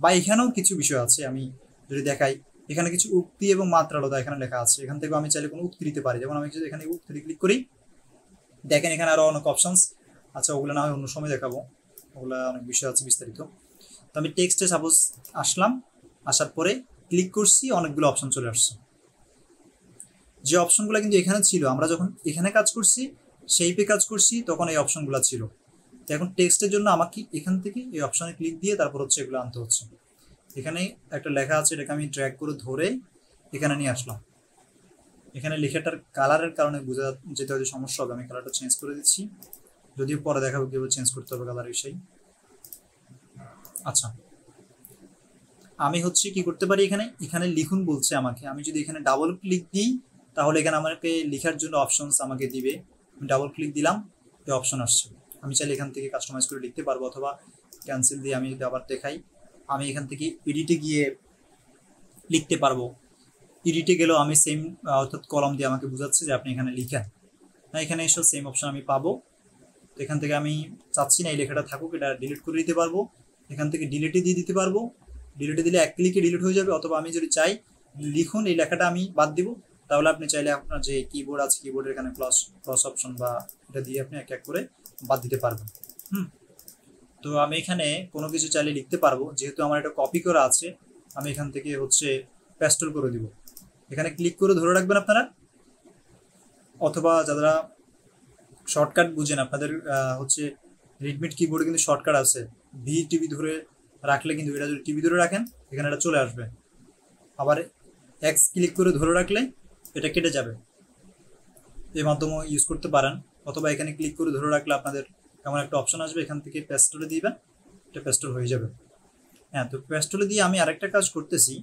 বা এখানেও কিছু বিষয় আছে। আমি যদি দেখাই, এখানে কিছু উক্তি এবং মাত্রালতা এখানে লেখা আছে। এখান থেকে আমি চাইলে কোনো উক্তি দিতে পারি। যেমন আমি যদি এখানে উক্তিতে ক্লিক করি, দেখেন এখানে আরো অনেক অপশনস। আচ্ছা ওগুলো না হয় অন্য সময় দেখাবো, ওগুলা অনেক বিষয় আছে বিস্তারিত। তো আমি টেক্সটে সাপোজ আসলাম, আসার পরে ক্লিক করছি, অনেকগুলো অপশন চলে আসছে। যে অপশনগুলো কিন্তু এখানে ছিল, আমরা যখন এখানে কাজ করছি, শেপে কাজ করছি, তখন এই অপশনগুলো ছিল। তো এখন টেক্সটের জন্য আমাকে এখান থেকে এই অপশনে ক্লিক দিয়ে তারপর হচ্ছে এগুলো আনতে হচ্ছে। এখানে একটা লেখা আছে, এটাকে আমি ড্র্যাগ করে ধরে এখানে নিয়ে আসলাম। এখানে লেখাটার কালারের কারণে বোঝা যেতে হয়তো সমস্যা হবে, আমি কালারটা চেঞ্জ করে দিচ্ছি, যদিও পরে দেখাবো কীভাবে চেঞ্জ করতে হবে কালার বিষয়। আচ্ছা আমি হচ্ছে কি করতে পারি, এখানে এখানে লিখুন বলছে আমাকে, আমি যদি এখানে ডাবল ক্লিক দিই তাহলে এখানে আমাকে লেখার জন্য অপশনস আমাকে দিবে। আমি ডাবল ক্লিক দিলাম, এই অপশন আসছে। আমি চাইলে এখান থেকে কাস্টমাইজ করে লিখতে পারবো, অথবা ক্যান্সেল দিয়ে আমি যদি আবার দেখাই, আমি এখান থেকে এডিটে গিয়ে লিখতে পারবো। এডিটে গেলেও আমি সেম, অর্থাৎ কলম দিয়ে আমাকে বোঝাচ্ছে যে আপনি এখানে লিখেন, না এখানে এসব সেম অপশন আমি পাবো। তো এখান থেকে আমি চাচ্ছি না এই লেখাটা থাকুক, এটা ডিলিট করে দিতে পারবো। এখান থেকে ডিলিটে দিয়ে দিতে পারবো, ডিলিটে দিলে এক ক্লিকে ডিলিট হয়ে যাবে। অথবা আমি যদি চাই লিখুন এই লেখাটা আমি বাদ দিব, তাহলে আপনি চাইলে আপনার যে কিবোর্ড আছে, কিবোর্ডের এখানে ক্রস অপশন বা এটা দিয়ে আপনি এক এক করে বাদ দিতে পারবেন। তো আমি এখানে কোনো কিছু চাইলে লিখতে পারবো, যেহেতু আমার এটা কপি করা আছে, আমি এখান থেকে হচ্ছে পেস্টল করে দিব। এখানে ক্লিক করে ধরে রাখবেন আপনারা, অথবা যারা শর্টকাট বুঝেন, আপনাদের হচ্ছে রেডমিট কিবোর্ডে কিন্তু শর্টকাট আছে, ভি টিভি ধরে রাখলে কিন্তু, এটা যদি টিভি ধরে রাখেন এখানে এটা চলে আসবে। আবার এক্স ক্লিক করে ধরে রাখলে এটা কেটে যাবে, এই মাধ্যমে ইউজ করতে পারেন। অথবা এখানে ক্লিক করে ধরে রাখলে আপনাদের এমন একটা অপশন আসবে, এখান থেকে পেস্টলে দিবেন, এটা পেস্টল হয়ে যাবে। হ্যাঁ, তো পেস্টলে দিয়ে আমি আরেকটা কাজ করতেছি,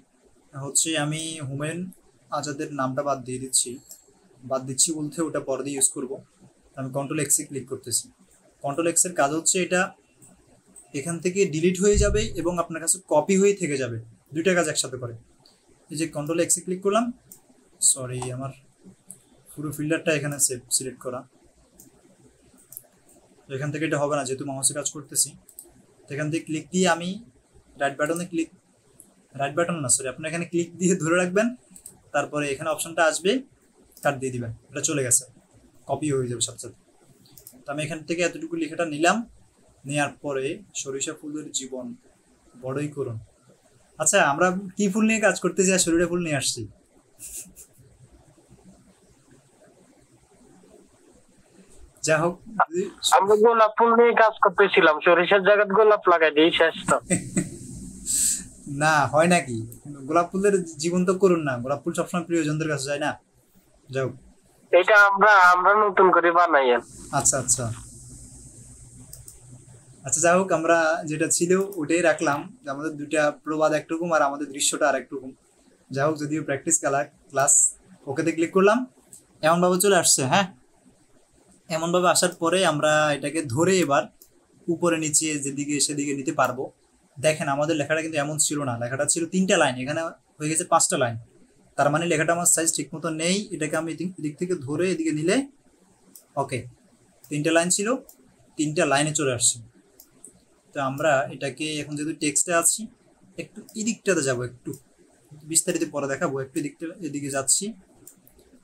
হচ্ছে আমি হুমায়ুন আজাদের নামটা বাদ দিচ্ছি বলতে ওটা পরে দিয়ে ইউজ করবো। আমি কন্ট্রোল এক্সে ক্লিক করতেছি। কন্ট্রোল এক্সের কাজ হচ্ছে এটা এখান থেকে ডিলিট হয়ে যাবে এবং আপনার কাছে কপি হয়ে থেকে যাবে, দুইটা কাজ একসাথে করে। এই যে কন্ট্রোল এক্সে ক্লিক করলাম, সরি আমার পুরো ফিল্টারটা এখানে সিলেক্ট করা, এখান থেকে এটা হবে না যেহেতু মাউসে কাজ করতেছি। এখান থেকে ক্লিক দিয়ে আমি রাইট বাটন না সরি, আপনি এখানে ক্লিক দিয়ে ধরে রাখবেন, তারপরে এখানে অপশনটা আসবে, কাট দিয়ে দিবেন, এটা চলে গেছে, কপি হয়ে যাবে সাথে সাথে। তো আমি এখান থেকে এতটুকু লেখাটা নিলাম, নেওয়ার পরে সরিষা ফুলের জীবন বড়ই করুন। আচ্ছা আমরা কি ফুল নিয়ে কাজ করতেছি আর সরিষা ফুল নিয়ে আসছি? যা হোক, আমরা গোলাপ ফুল নিয়ে কাজ করতেছিলাম, সরিষার জায়গায় গোলাপ লাগাই দিই, শেষ তো। না হয় নাকি, গোলাপ ফুলের জীবন তো করুন না, গোলাপ ফুল সবসময় প্রিয়জনদের কাছে যায় না। যাও, এটা আমরা নতুন করে বানাই। আচ্ছা আচ্ছা আচ্ছা, যাই হোক, আমরা যেটা ছিল ওটাই রাখলাম, আমাদের দুইটা প্রবাদ একরকম আর আমাদের দৃশ্যটা আর একরকম। যাই হোক, যদিও প্র্যাকটিস ক্লাস, ওকেতে ক্লিক করলাম, এমনভাবে চলে আসছে। হ্যাঁ, এমনভাবে আসার পরে আমরা এটাকে ধরে এবার উপরে নিচে যেদিকে সেদিকে নিতে পারবো। দেখেন আমাদের লেখাটা কিন্তু এমন ছিল না, লেখাটা ছিল 3টা লাইন, এখানে হয়ে গেছে 5টা লাইন। তার মানে লেখাটা আমার সাইজ ঠিক মতো নেই, এটাকে আমি এদিক থেকে ধরে এদিকে নিলে ওকে, 3টা লাইন ছিল, 3টা লাইনে চলে আসছে। তো আমরা এটাকে এখন যেহেতু টেক্সটে আছি, একটু এদিকটাতে যাব, একটু বিস্তারিত পরে দেখাবো, একটু এদিকে যাচ্ছি।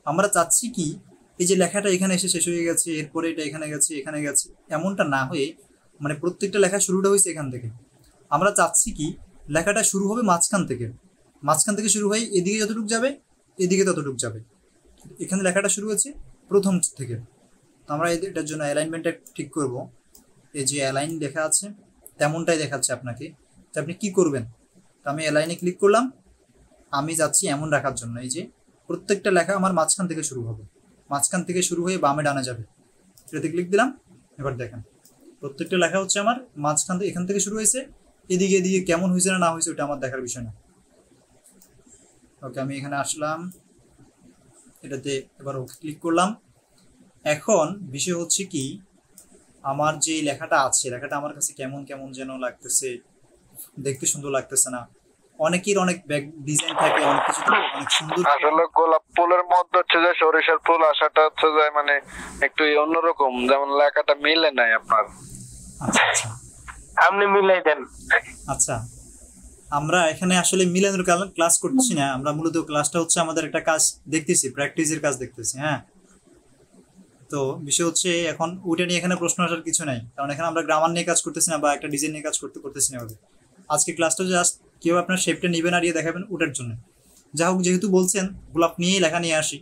আমরা চাচ্ছি কি, এই যে লেখাটা এখানে এসে শেষ হয়ে গেছে, এরপরে এটা এখানে গেছে, এমনটা না হয়ে, মানে প্রত্যেকটা লেখা শুরুটা হয়েছে এখান থেকে। আমরা চাচ্ছি কি, লেখাটা শুরু হবে মাঝখান থেকে শুরু হয়ে এদিকে যতটুকু যাবে এদিকে ততটুকু যাবে। এখানে লেখাটা শুরু হয়েছে প্রথম থেকে। তো আমরা এটার জন্য অ্যালাইনমেন্টটা ঠিক করব। এই যে অ্যালাইন লেখা আছে তেমনটাই দেখাচ্ছে আপনাকে, তো আপনি কি করবেন। তো আমি অ্যালাইনে ক্লিক করলাম, আমি যাচ্ছি এমন রাখার জন্য, এই যে প্রত্যেকটা লেখা আমার মাঝখান থেকে শুরু হবে, মাঝখান থেকে শুরু হয়ে বামে ডানে যাবে, এটাতে ক্লিক দিলাম। এবার দেখেন প্রত্যেকটা লেখা হচ্ছে আমার মাঝখান থেকে, এখান থেকে শুরু হয়েছে, এদিকে কেমন হয়েছে না হয়েছে ওটা আমার দেখার বিষয় না। ওকে, আমি এখানে আসলাম, এটাতে এবার ওকে ক্লিক করলাম। এখন বিষয় হচ্ছে কি, আমার যে লেখাটা আছে, লেখাটা আমার কাছে কেমন যেন লাগতেছে, দেখতে সুন্দর লাগতেছে না। অনেকের অনেক ডিজাইন থাকে, অনেক কিছু অনেক সুন্দর। আসলে গোলাপ ফুলের মধ্যে হচ্ছে যে সরিষার ফুল আসাটা হচ্ছে যে মানে একটু অন্যরকম, যেমন লেখাটা মিলে নাই আপনার। আচ্ছা আচ্ছা, আপনি মিলাই দেন। আচ্ছা, আমরা এখানে আসলে মিলানোর ক্লাস করতেছি না, আমরা মূলত ক্লাসটা হচ্ছে আমাদের একটা কাজ দেখতেছি, প্র্যাকটিসের কাজ দেখতেছি। হ্যাঁ, তো বিষয় হচ্ছে এখন ওইটা নিয়ে এখানে প্রশ্ন আসার কিছু নাই, কারণ এখানে আমরা গ্রামার নিয়ে কাজ করতেছি না বা একটা ডিজাইন নিয়ে কাজ করতেছি না ওভাবে। আজকে ক্লাসটা জাস্ট কেউ আপনার শেপটা নেবেন আর ইয়ে দেখাবেন ওটার জন্য। যা হোক, যেহেতু বলছেন গোলাপ নিয়েই লেখা নিয়ে আসি।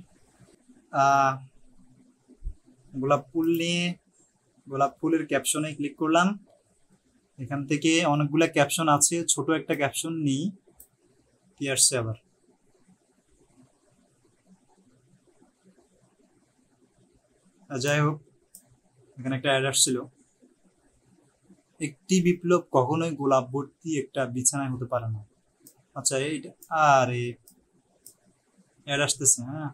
গোলাপ ফুল নিয়ে, গোলাপ ফুলের ক্যাপশনে ক্লিক করলাম। এখান থেকে অনেকগুলা ক্যাপশন আছে, ছোট একটা ক্যাপশন নিই। কি আসছে আবার? যাই হোক, এখানে একটা অ্যাড আসছিল, একটি বিপ্লব কখনোই গোলাপ ভর্তি একটা বিছানায় হতে পারে না। আচ্ছা এইটা, আরে অ্যাড আসতেছে। হ্যাঁ,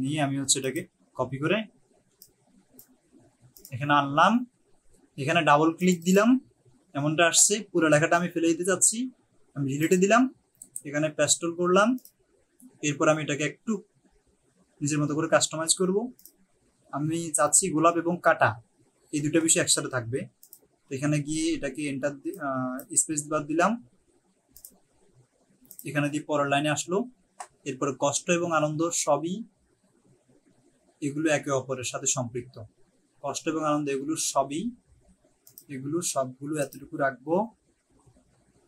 নিয়ে আমি হচ্ছে এটাকে কপি করে এখানে আনলাম, এখানে ডাবল ক্লিক দিলাম, এমনটা আসছে। পুরো লেখাটা আমি ফেলে দিতে চাচ্ছি, আমি ডিলিটে দিলাম, এখানে পেস্টল করলাম। এরপর আমি এটাকে একটু নিজের মতো করে কাস্টমাইজ করব। আমি চাচ্ছি গোলাপ এবং কাটা এই দুটো বিষয় একসাথে থাকবে। এখানে গিয়ে এটাকে এন্টার স্পেস বার দিলাম, এখানে দিয়ে পরের লাইনে আসলো। এরপরে কষ্ট এবং আনন্দ সবই, এগুলো একে অপরের সাথে সম্পৃক্ত। কষ্ট এবং আনন্দ এগুলো সবগুলো এতটুকু রাখবো,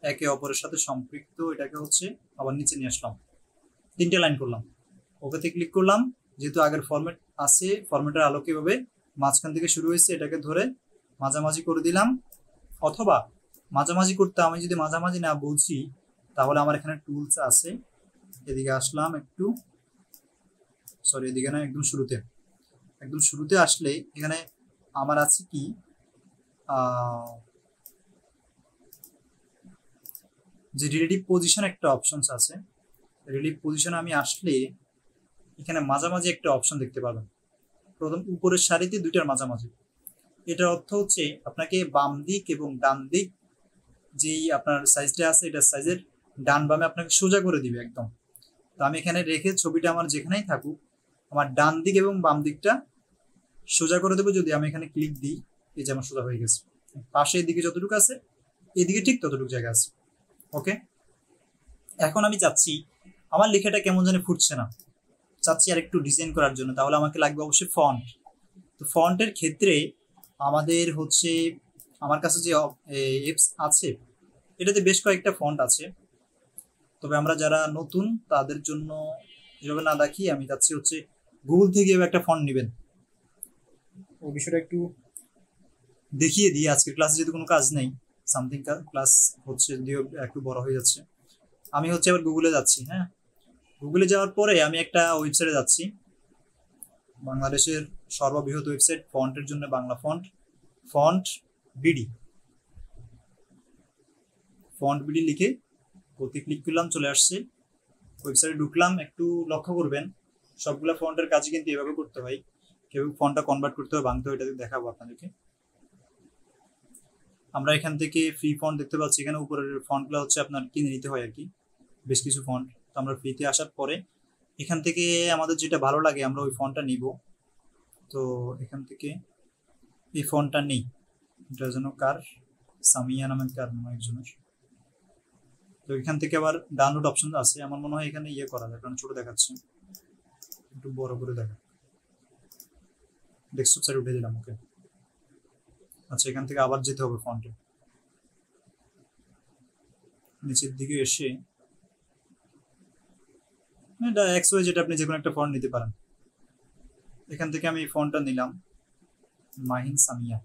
একে অপরের সাথে সম্পৃক্ত। এটাকে হচ্ছে আবার নিচে নিয়ে আসলাম, 3টে লাইন করলাম, ওকেতে ক্লিক করলাম। যেহেতু আগের ফরম্যাট আছে, ফরম্যাটের আলোকে এভাবে মাঝখান থেকে শুরু হয়েছে, এটাকে ধরে মাঝামাঝি করে দিলাম। অথবা মাঝামাঝি করতে আমি যদি মাঝামাঝি না বলছি, তাহলে আমার এখানে টুলস আছে। এদিকে আসলাম একটু, সরি এদিকে না, একদম শুরুতে আসলে এখানে আমার আছে কি, যে রিলেটিভ পজিশন একটা অপশনস আছে। রিলেটিভ পজিশনে আমি আসলে এখানে মাঝামাঝি একটা অপশন দেখতে পাবেন, প্রথম উপরের সারিতে দুইটার মাঝামাঝি। এটার অর্থ হচ্ছে আপনাকে বাম দিক এবং ডান দিক যেই আপনার সাইজটা আছে, এটার সাইজের ডান বামে আপনাকে সোজা করে দিবে একদম। তো আমি এখানে রেখে ছবিটা আমার যেখানেই থাকুক, আমার ডান দিক এবং বাম দিকটা সোজা করে দেবো। যদি আমি এখানে ক্লিক দিই, এই যে আমার সোজা হয়ে গেছে। পাশে এদিকে যতটুকু আছে, এদিকে ঠিক ততটুকু জায়গা আছে। ওকে, এখন আমি চাচ্ছি আমার লেখাটা কেমন জানি ফুটছে না, চাচ্ছি আর একটু ডিজাইন করার জন্য, তাহলে আমাকে লাগবে অবশ্যই ফন্ট। তো ফন্টের ক্ষেত্রে আমাদের হচ্ছে, আমার কাছে যে অ্যাপস আছে এটাতে বেশ কয়েকটা ফন্ট আছে, তবে আমরা যারা নতুন তাদের জন্য এভাবে না দেখি, আমি চাচ্ছি হচ্ছে গুগল থেকে একটা ফন্ট নেবেন। ওই বিষয়টা একটু দেখিয়ে দিই। আজকের ক্লাসে যেহেতু কোনো কাজ নেই, সামথিং ক্লাস হচ্ছে, যদিও একটু বড় হয়ে যাচ্ছে। আমি হচ্ছে আবার গুগলে যাচ্ছি। হ্যাঁ, গুগলে যাওয়ার পরে আমি একটা ওয়েবসাইটে যাচ্ছি, বাংলাদেশের সর্ববৃহৎ ওয়েবসাইট ফন্টের জন্য, Bangla font BD. Font BD লিখে ওতে ক্লিক করলাম, চলে আসছে। ওয়েবসাইটে ঢুকলাম, একটু লক্ষ্য করবেন সবগুলা ফন্টের কাজই কিন্তু এভাবে করতে হয়, কেউ ফন্টটা কনভার্ট করতে হয়, ভাঙতে হয়, এটা দেখাবো আপনাদেরকে। আমরা এখান থেকে ফ্রি ফন্ট দেখতে পাচ্ছি, এখানে উপরের ফন্টগুলো হচ্ছে আপনার কিনে নিতে হয় আর কি, বেশ কিছু ফন্ট। তো আমরা ফ্রিতে আসার পরে এখান থেকে আমাদের যেটা ভালো লাগে আমরা ওই ফন্টটা নিব। তো এখান থেকে এই ফন্টটা নেই, এটা যেন কার, সামিয়া নামের কার একজনের। তো এখান থেকে আবার ডাউনলোড অপশন আছে, আমার মনে হয় এখানে ইয়ে করা যায়, কারণ ছোট দেখাচ্ছে, একটু বড় করে দেখা। ডেস্কটপ সাইড উঠে দিলাম, ওকে। আচ্ছা, এখান থেকে আবার যেতে হবে ফন্টে, নিচের দিকে এসে এটা এক্স ওয়াই, যেটা আপনি যে কোনো একটা ফন্ট নিতে পারেন। এখান থেকে আমি এই ফন্টটা নিলাম, মাহিন সামিয়া।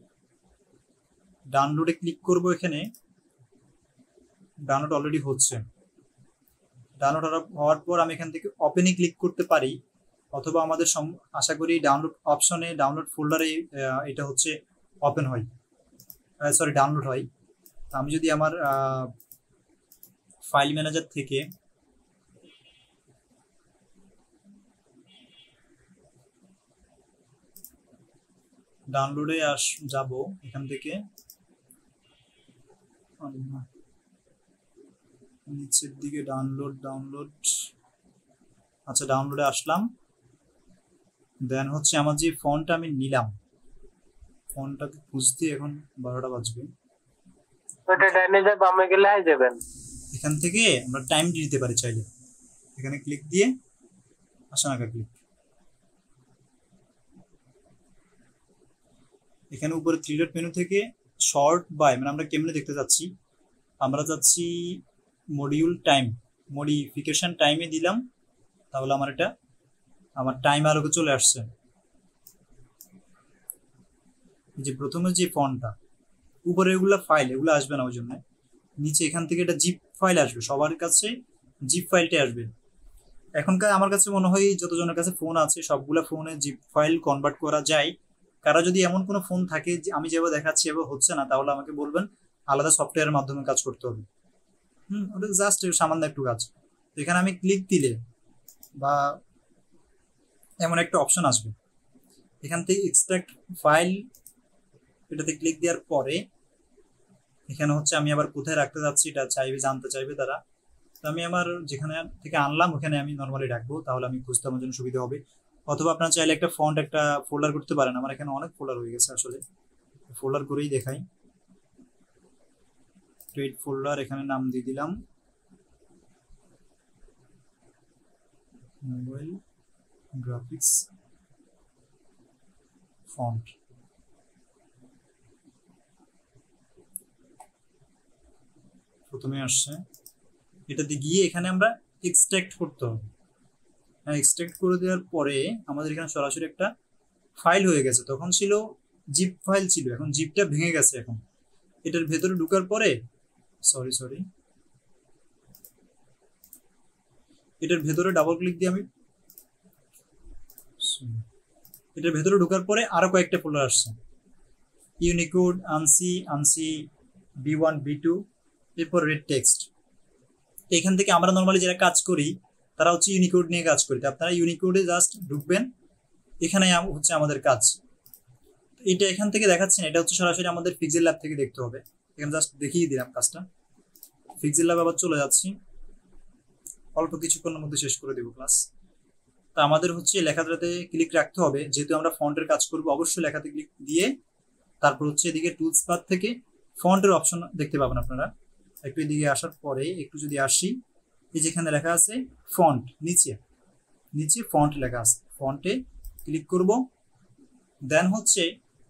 ডাউনলোডে ক্লিক করব, এখানে ডাউনলোড অলরেডি হচ্ছে। ডাউনলোড হওয়ার পর আমি এখান থেকে ওপেনে ক্লিক করতে পারি, অথবা আমাদের আশা করি ডাউনলোড অপশনে, ডাউনলোড ফোল্ডারে এটা হচ্ছে ওপেন হয়, সরি ডাউনলোড হয়। আমি যদি আমার ফাইল ম্যানেজার থেকে ডাউনলোডে যাব, এখান থেকে নিচের দিকে ডাউনলোড, আচ্ছা ডাউনলোডে আসলাম। দেন হচ্ছে আমার যে ফন্টটা আমি নিলাম, ফন্টটাকে খুঁজতে এখন 12টা বাজবে। এখান থেকে আমরা টাইম দিতে পারি চাইলে, এখানে ক্লিক দিয়ে আসেন আঁকা ক্লিক, এখানে উপরে থ্রি ডট মেনু থেকে শর্ট বাই মানে আমরা কেমনে দেখতে যাচ্ছি, আমরা যাচ্ছি মডিউল টাইম, মডিফিকেশন টাইমে দিলাম, তাহলে আমার টাইম আলোকে চলে আসছে। যে প্রথমে যে ফন্টটা উপরে এগুলা ফাইল এগুলো আসবে না, ওই জন্য নিচে এখান থেকে এটা জিপ ফাইল আসবে, সবার কাছে জিপ ফাইলটা আসবে। এখনকার আমার কাছে মনে হয় যতজনের কাছে ফোন আছে সবগুলা ফোনে জিপ ফাইল কনভার্ট করা যায়। কারা যদি এমন কোনো ফোন থাকে যে আমি যেভাবে দেখাচ্ছি এভাবে হচ্ছে না, তাহলে আমাকে বলবেন, আলাদা সফটওয়্যারের মাধ্যমে কাজ করতে হবে। ওটা জাস্ট সামান্য একটু কাজ। এখানে আমি ক্লিক দিলে বা এমন একটা অপশন আসবে, এখান থেকে এক্সট্রাক্ট ফাইল, এটাতে ক্লিক দেওয়ার পরে এখানে হচ্ছে আমি আবার কোথায় রাখতে যাচ্ছি এটা জানতে চাইবে তারা। তো আমি আমার যেখানে থেকে আনলাম ওখানে আমি নর্মালি রাখবো, তাহলে আমি খুঁজতে আমার জন্য সুবিধা হবে। অথবা আপনারা চাইলে একটা ফন্ট একটা ফোল্ডার করতে পারেন, আমার এখানে অনেক ফোল্ডার হয়ে গেছে, আসলে ফোল্ডার করেই দেখাই। ক্রিয়েট ফোল্ডার, এখানে নাম দিয়ে দিলাম মোবাইল গ্রাফিক্স ফন্ট। প্রথমে আসছে, এটাতে গিয়ে এখানে আমরা এক্সট্রাক্ট করতে হবে। হ্যাঁ, এক্সট্রাক্ট করে দেওয়ার পরে আমাদের এখানে সরাসরি একটা ফাইল হয়ে গেছে। তখন ছিল জিপ ফাইল ছিল, এখন জিপটা ভেঙে গেছে। এখন এটার ভেতরে ঢোকার পরে সরি এটার ভেতরে ডাবল ক্লিক দিয়ে আমি এটার ভেতরে ঢোকার পরে আরো কয়েকটা ফোল্ডার আসছে, ইউনিকোড, আনসি B1 B2, এরপর রেড টেক্সট। এখান থেকে আমরা নর্মালি যারা কাজ করি তারা হচ্ছে ইউনিকোড নিয়ে কাজ করি, আপনারা ইউনিকোডে জাস্ট ঢুকবেন, এখানে হচ্ছে আমাদের কাজ। এটা এখান থেকে দেখাচ্ছেন, এটা হচ্ছে সরাসরি আমাদের পিক্সেল ল্যাব থেকে দেখতে হবে। এখানে জাস্ট দেখিয়ে দিলাম কাজটা। পিক্সেল ল্যাব আবার চলে যাচ্ছি, অল্প কিছুক্ষণের মধ্যে শেষ করে দেবো ক্লাস। তা আমাদের হচ্ছে লেখাটাতে ক্লিক রাখতে হবে, যেহেতু আমরা ফন্টের কাজ করবো, অবশ্যই লেখাতে ক্লিক দিয়ে তারপর হচ্ছে এদিকে টুলস বার থেকে ফন্টের অপশন দেখতে পাবেন আপনারা। একটু এদিকে আসার পরে একটু যদি আসি, এই যেখানে লেখা আছে ফন্ট, নিচে ফন্ট লেখা আছে, ফন্টে ক্লিক করব। দেন হচ্ছে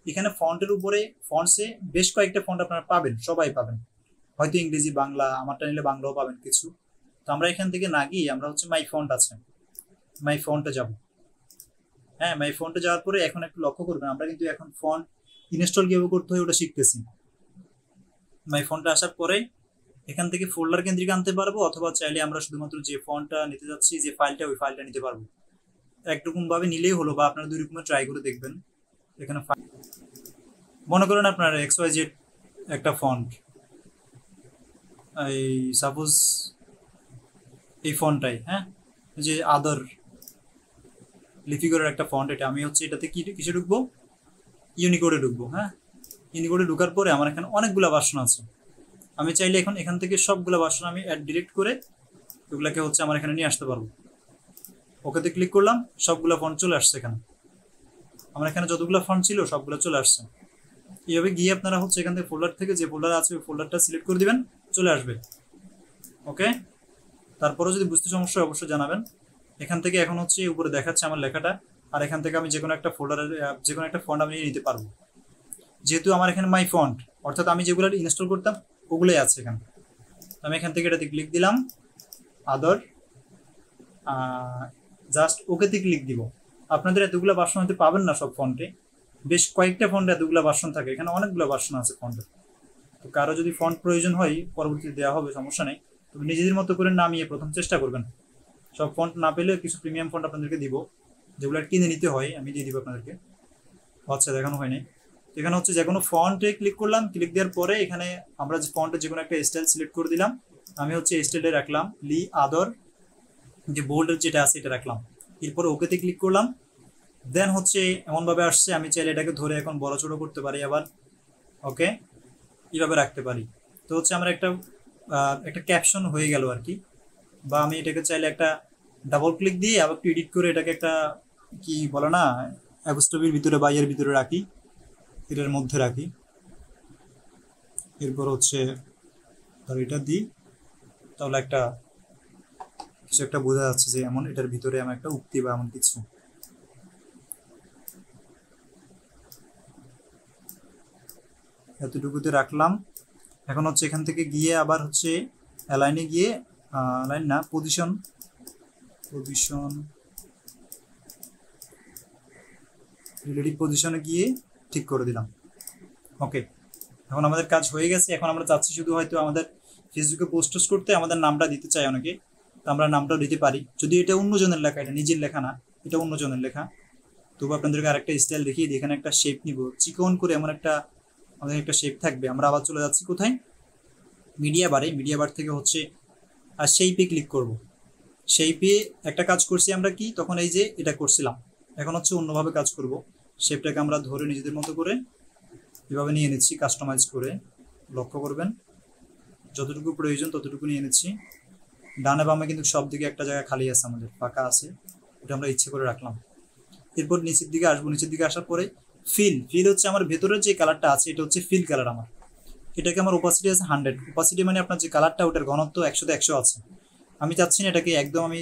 এখানে ফন্টের উপরে ফন্টসে বেশ কয়েকটা ফন্ট আপনারা পাবেন, সবাই পাবেন, হয়তো ইংরেজি বাংলা, আমারটা নিলে বাংলাও পাবেন কিছু। তো আমরা এখান থেকে না গিয়ে আমরা হচ্ছে মাই ফন্ট আছে, মাই ফন্টে যাব। হ্যাঁ, মাই ফন্টে যাওয়ার পরে এখন একটু লক্ষ্য করবেন, আমরা কিন্তু এখন ফন্ট ইনস্টল কিভাবে করতে হয় ওটা শিখতেছি। মাই ফন্টে আসার পরে এখান থেকে ফোল্ডার কেন্দ্রিক আনতে পারবো, অথবা চাইলে আমরা শুধুমাত্র যে ফন্টটা নিতে যাচ্ছি যে ফাইলটা, ওই ফাইলটা নিতে পারবো। একরকম ভাবে নিলেই হলো, বা আপনারা দুই রকমের ট্রাই করে দেখবেন। এখানে মনে করেন আপনার XYZ একটা ফন্ট, এই সাপোজ এই ফন্টটাই, হ্যাঁ, যে আদার লিপিগরের একটা ফন্ট, এটা আমি হচ্ছে এটাতে কিসে ঢুকবো, ইউনিকোডে ঢুকবো। হ্যাঁ, ইউনিকোডে ঢোকার পরে আমার এখানে অনেকগুলো ভার্সন আছে, আমি চাইলে এখান থেকে সবগুলো ভার্সন আমি অ্যাড ডিরেক্ট করে এগুলাকে হচ্ছে আমার এখানে নিয়ে আসতে পারবো। ওকেতে ক্লিক করলাম, সবগুলো ফন্ট চলে আসছে এখানে, আমার এখানে যতগুলো ফন্ট ছিল সবগুলো চলে আসছে। এইভাবে গিয়ে আপনারা হচ্ছে এখান থেকে ফোল্ডার থেকে যে ফোল্ডার আছে ওই ফোল্ডারটা সিলেক্ট করে দিবেন, চলে আসবে। ওকে, তারপরে যদি বুঝতে সমস্যা হয় অবশ্যই জানাবেন। এখান থেকে এখন হচ্ছে উপরে দেখাচ্ছে আমার লেখাটা, আর এখান থেকে আমি যে কোনো একটা ফোল্ডারের যে কোনো একটা ফন্ট আমি নিতে পারবো, যেহেতু আমার এখানে মাই ফন্ট, অর্থাৎ আমি যেগুলো ইনস্টল করতাম ওগুলোই আছে এখানে। আমি এখান থেকে এটাতে ক্লিক দিলাম, আদার, জাস্ট ওকেতে ক্লিক দিব। আপনাদের এতগুলো ভার্সন হতে পাবেন না সব ফন্টে, বেশ কয়েকটা ফন্টে এতগুলো ভার্সন থাকে, এখানে অনেকগুলো ভার্সন আছে ফন্টের। তো কারো যদি ফন্ট প্রয়োজন হয় পরবর্তীতে দেওয়া হবে, সমস্যা নেই, তবে নিজেদের মতো করে নামিয়ে প্রথম চেষ্টা করবেন। সব ফন্ট না পেলে কিছু প্রিমিয়াম ফন্ট আপনাদেরকে দিব, যেগুলো কিনে নিতে হয়, আমি দিয়ে দিব আপনাদেরকে। আচ্ছা, দেখানো হয়নি। এখানে হচ্ছে যে কোনো ফন্টে ক্লিক করলাম, ক্লিক দেওয়ার পরে এখানে আমরা যে ফন্টে যে কোনো একটা স্টাইল সিলেক্ট করে দিলাম। আমি হচ্ছে স্টাইলে রাখলাম লি আদার, যে বোল্ডের যেটা আছে এটা রাখলাম। এরপরে ওকেতে ক্লিক করলাম। দেন হচ্ছে এমনভাবে আসছে, আমি চাইলে এটাকে ধরে এখন বড় ছোট করতে পারি আবার। ওকে, এইভাবে রাখতে পারি। তো হচ্ছে আমরা একটা ক্যাপশন হয়ে গেল আর কি। বা আমি এটাকে চাইলে একটা ডাবল ক্লিক দিয়ে আবার একটু এডিট করে এটাকে একটা কি বলে না, অ্যাপোস্ট্রফির ভিতরে বা এর ভিতরে রাখি, এটার মধ্যে রাখি। এরপর হচ্ছে ধর এটা দিই, তাহলে একটা কিছু একটা বোঝা যাচ্ছে যে এমন এটার ভিতরে এমন একটা উক্তি বা এমন কিছু। এতটুকুতে রাখলাম। এখন হচ্ছে এখান থেকে গিয়ে আবার হচ্ছে অ্যালাইনে গিয়ে, অ্যালাইন না, পজিশন, পজিশন রিলেটিভ পজিশনে গিয়ে ঠিক করে দিলাম। ওকে, এখন আমাদের কাজ হয়ে গেছে। এখন আমরা চাচ্ছি শুধু হয়তো আমাদের ফেসবুকে পোস্ট করতে আমাদের নামটা দিতে চাই অনেকে, তো আমরা নামটাও দিতে পারি। যদি এটা অন্যজনের লেখা, এটা নিজের লেখা না, এটা অন্যজনের লেখা। তবু আপনাদেরকে আরেকটা স্টাইল দেখিয়ে দিই। এখানে একটা শেপ নিব, চিকন করে এমন একটা আমাদের একটা শেপ থাকবে। আমরা আবার চলে যাচ্ছি কোথায়, মিডিয়া বারে। মিডিয়া বার থেকে হচ্ছে আর শেপে ক্লিক করব। শেপে একটা কাজ করছি আমরা কি, তখন এই যে এটা করছিলাম, এখন হচ্ছে অন্যভাবে কাজ করব। শেপটাকে আমরা ধরে নিজেদের মতো করে এভাবে নিয়ে নিচ্ছি, কাস্টমাইজ করে। লক্ষ্য করবেন যতটুকু প্রয়োজন ততটুকু নিয়ে নিচ্ছি। ডানে বামে কিন্তু সব দিকে একটা জায়গা খালি আছে, আমাদের ফাঁকা আছে, ওটা আমরা ইচ্ছে করে রাখলাম। এরপর নিচের দিকে আসবো। নিচের দিকে আসার পরে ফিল হচ্ছে আমার ভেতরের যে কালারটা আছে, এটা হচ্ছে ফিল কালার আমার। এটাকে আমার ওপাসিটি আছে 100। ওপাসিটি মানে আপনার যে কালারটা, ওটার ঘনত্ব 100তে 100 আছে। আমি চাচ্ছি না এটাকে একদম আমি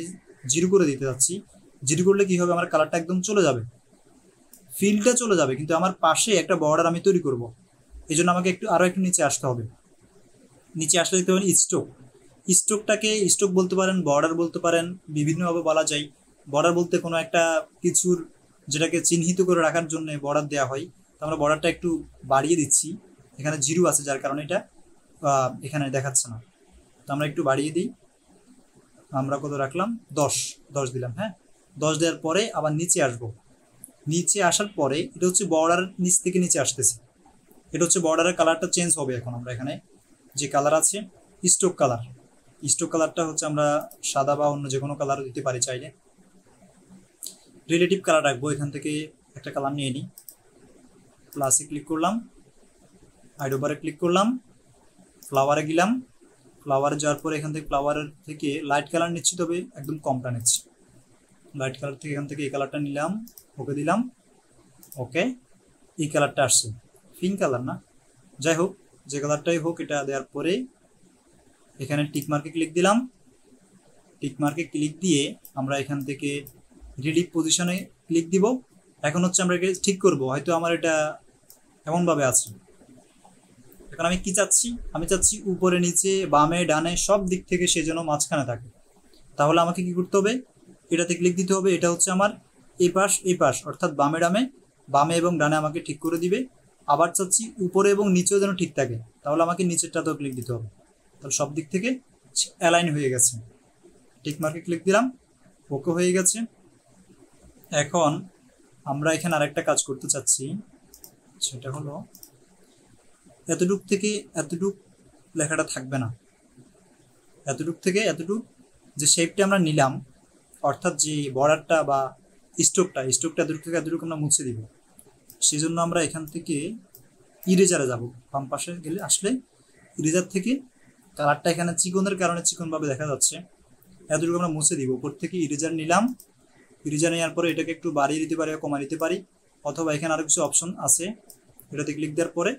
0 করে দিতে চাচ্ছি। 0 করলে কি হবে, আমার কালারটা একদম চলে যাবে, ফিলটা চলে যাবে, কিন্তু আমার পাশে একটা বর্ডার আমি তৈরি করব। এই জন্য আমাকে আরো একটু নিচে আসতে হবে। নিচে আসলে দেখতে পাবেন স্ট্রোক। স্ট্রোকটাকে স্ট্রোক বলতে পারেন, বর্ডার বলতে পারেন, বিভিন্নভাবে বলা যায়। বর্ডার বলতে কোনো একটা কিছুর যেটাকে চিহ্নিত করে রাখার জন্য বর্ডার দেওয়া হয়। তো আমরা বর্ডারটা একটু বাড়িয়ে দিচ্ছি। এখানে 0 আছে যার কারণে এটা এখানে দেখাচ্ছে না। তো আমরা একটু বাড়িয়ে দিই। আমরা কত রাখলাম, 10 10 দিলাম। হ্যাঁ, 10 দেওয়ার পরে আবার নিচে আসবো। নিচে আসার পরে এটা হচ্ছে বর্ডার নিচ থেকে নিচে আসতেছে। এটা হচ্ছে বর্ডারের কালারটা চেঞ্জ হবে। এখন আমরা এখানে যে কালার আছে স্ট্রোক কালার, স্ট্রোক কালারটা হচ্ছে আমরা সাদা বা অন্য যে কোনো কালারও দিতে পারি চাইলে। রিলেটিভ কালার রাখবো। এখান থেকে একটা কালার নিয়ে নিই, প্লাসে ক্লিক করলাম, আইডোবারে ক্লিক করলাম, ফ্লাওয়ারে গেলাম। ফ্লাওয়ারে যাওয়ার পরে এখান থেকে ফ্লাওয়ারের থেকে লাইট কালার নিচ্ছি, তবে একদম কমটা নিচ্ছি। লাইট কালার থেকে এখান থেকে এই কালারটা নিলাম, ওকে দিলাম। ওকে, এই কালারটা আসছে, পিঙ্ক কালার না, যাই হোক যে কালারটাই হোক, এটা দেওয়ার পরে এখানে টিক মার্কে ক্লিক দিলাম। টিক মার্কে ক্লিক দিয়ে আমরা এখান থেকে রিলেটিভ পজিশনে ক্লিক দিব। এখন হচ্ছে আমরা এটা ঠিক করব, হয়তো আমার এটা এমনভাবে আছে। এখন আমি কি চাচ্ছি, আমি চাচ্ছি উপরে নিচে বামে ডানে সব দিক থেকে সে যেন মাঝখানে থাকে। তাহলে আমাকে কি করতে হবে, এটাতে ক্লিক দিতে হবে। এটা হচ্ছে আমার এই পাশ অর্থাৎ বামে ডামে, বামে এবং ডানে আমাকে ঠিক করে দিবে। আবার চাচ্ছি উপরে এবং নিচেও যেন ঠিক থাকে, তাহলে আমাকে নিচেরটাতেও ক্লিক দিতে হবে। তাহলে সব দিক থেকে অ্যালাইন হয়ে গেছে। টিক মার্কে ক্লিক দিলাম, ওকে হয়ে গেছে। এখন আমরা এখানে আরেকটা কাজ করতে চাচ্ছি, সেটা হলো এতটুক থেকে এতটুক লেখাটা থাকবে না। এতটুক থেকে এতটুক যে শেপটা আমরা নিলাম, অর্থাৎ যে বর্ডারটা বা স্ট্রোকটা এতটুকু থেকে এতটুকু আমরা মুছে দিব। সেই জন্য আমরা এখান থেকে ইরেজারে যাব। বাম পাশে গেলে আসলে ইরেজার থেকে কালারটা এখানে চিকনের কারণে চিকনভাবে দেখা যাচ্ছে, এতটুকু আমরা মুছে দিব। উপর থেকে ইরেজার নিলাম, ইরেজার নেওয়ার পরে এটাকে একটু বাড়িয়ে দিতে পারি, কমা দিতে পারি, অথবা এখানে আরো কিছু অপশন আছে, এটাতে ক্লিক দেওয়ার পরে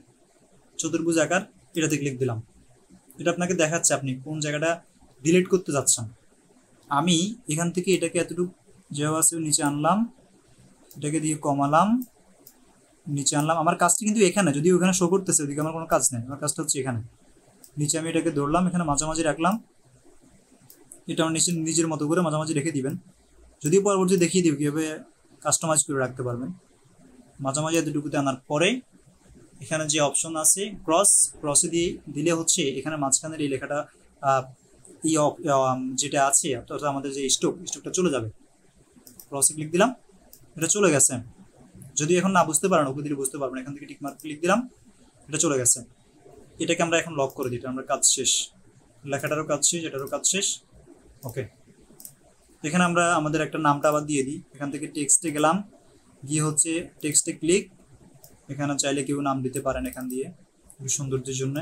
চতুর্ভুজ আকার, এটাতে ক্লিক দিলাম। এটা আপনাকে দেখাচ্ছে আপনি কোন জায়গাটা ডিলিট করতে যাচ্ছেন। আমি এখান থেকে এটাকে এতটুকু যেভাবে আছে নিচে আনলাম, এটাকে দিয়ে কমালাম, নিচে আনলাম। আমার কাজটি কিন্তু এখানে, যদি ওখানে শো করতেছে ওদিকে আমার কোনো কাজ নেই, আমার কাজটা হচ্ছে এখানে। নিচে আমি এটাকে ধরলাম, এখানে মাঝামাঝি রাখলাম। এটা আমার নিচে নিজের মতো করে মাঝামাঝি রেখে দিবেন। যদিও পরবর্তী দেখিয়ে দিব কীভাবে কাস্টমাইজ করে রাখতে পারবেন। মাঝামাঝি এতটুকুতে আনার পরে এখানে যে অপশন আছে ক্রসে দিয়ে দিলে হচ্ছে এখানে মাঝখানের এই লেখাটা এই যেটা আছে অর্থাৎ আমাদের যে স্ট্রোকটা চলে যাবে। ক্রসে ক্লিক দিলাম, এটা চলে গেছে। যদি এখন না বুঝতে পারেন, ওকে দিলে বুঝতে পারবেন। এখান থেকে টিকমার্ক ক্লিক দিলাম, এটা চলে গেছে। এটাকে আমরা এখন লক করে দিই, আমরা কাজ শেষ, লেখাটারও কাজ শেষ, এটারও কাজ শেষ। ওকে, এখানে আমরা আমাদের একটা নামটা আবার দিয়ে দিই। এখান থেকে টেক্সটে গেলাম, গিয়ে হচ্ছে টেক্সটে ক্লিক। এখানে চাইলে কেউ নাম দিতে পারেন এখান দিয়ে একটু সৌন্দর্যের জন্য।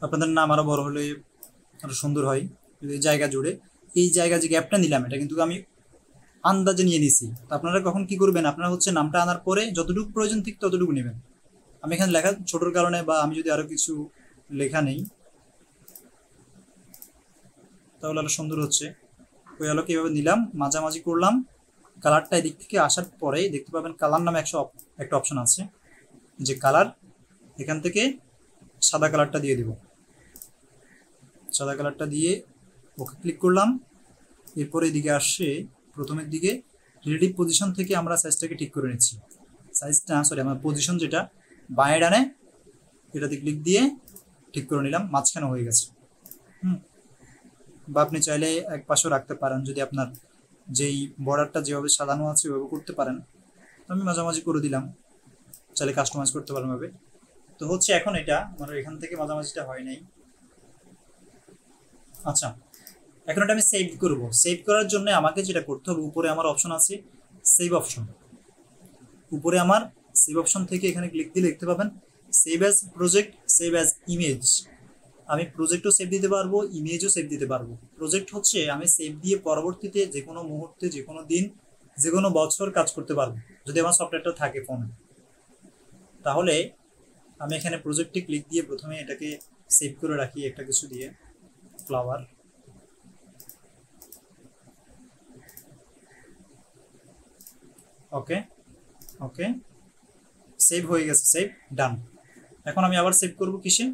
আপনাদের নাম আরও বড় হলে আরও সুন্দর হয় যদি জায়গা জুড়ে। এই জায়গা যে গ্যাপটা নিলাম এটা কিন্তু আমি আন্দাজে নিয়ে নিছি। তো আপনারা কখন কি করবেন, আপনারা হচ্ছে নামটা আনার পরে যতটুকু প্রয়োজন ঠিক ততটুকু নেবেন। আমি এখানে লেখা ছোটোর কারণে বা আমি যদি আরও কিছু লেখা নেই তাহলে আরও সুন্দর হচ্ছে। ওই আলোকে এভাবে নিলাম, মাঝামাঝি করলাম। কালারটা এদিক থেকে আসার পরে দেখতে পাবেন কালার নামে একটা অপশন আছে, যে কালার, এখান থেকে সাদা কালারটা দিয়ে দিব। সাদা কালারটা দিয়ে ওকে ক্লিক করলাম। এরপরে এদিকে আসছে প্রথমের দিকে রিলেটিভ পজিশন থেকে আমরা সাইজটাকে ঠিক করে নিচ্ছি। সাইজটা আমার পজিশন যেটা বাঁয়ে ডানে এটাতে ক্লিক দিয়ে ঠিক করে নিলাম, মাঝখানে হয়ে গেছে। বা আপনি চাইলে এক পাশেও রাখতে পারেন, যদি আপনার যেই বর্ডারটা যেভাবে সাজানো আছে ওইভাবে করতে পারেন। আমি মাঝামাঝি করে দিলাম, চাইলে কাস্টমাইজ করতে পারেন ভাবে। তো হচ্ছে এখন এটা আমার এখান থেকে মাঝামাঝিটা হয় নাই। আচ্ছা, এখন এটা আমি সেভ করব। সেভ করার জন্য আমাকে যেটা করতে হবে, উপরে আমার অপশন আছে সেভ অপশন। উপরে আমার সেভ অপশন থেকে এখানে ক্লিক দিলে দেখতে পাবেন save as project, save as image. আমি প্রজেক্টও সেভ দিতে পারবো, ইমেজও সেভ দিতে পারবো। প্রজেক্ট হচ্ছে আমি সেভ দিয়ে পরবর্তীতে যে কোনো মুহূর্তে, যে কোনো দিন, যে কোনো বছর কাজ করতে পারবো যদি আমার সফটওয়্যারটা থাকে ফোনে। তাহলে আমি এখানে প্রজেক্টে ক্লিক দিয়ে প্রথমে এটাকে সেভ করে রাখি একটা কিছু দিয়ে, ফ্লাওয়ার। ওকে ওকে, সেভ হয়ে গেছে, সেভ ডান। এখন আমি আবার সেভ করব কিসে,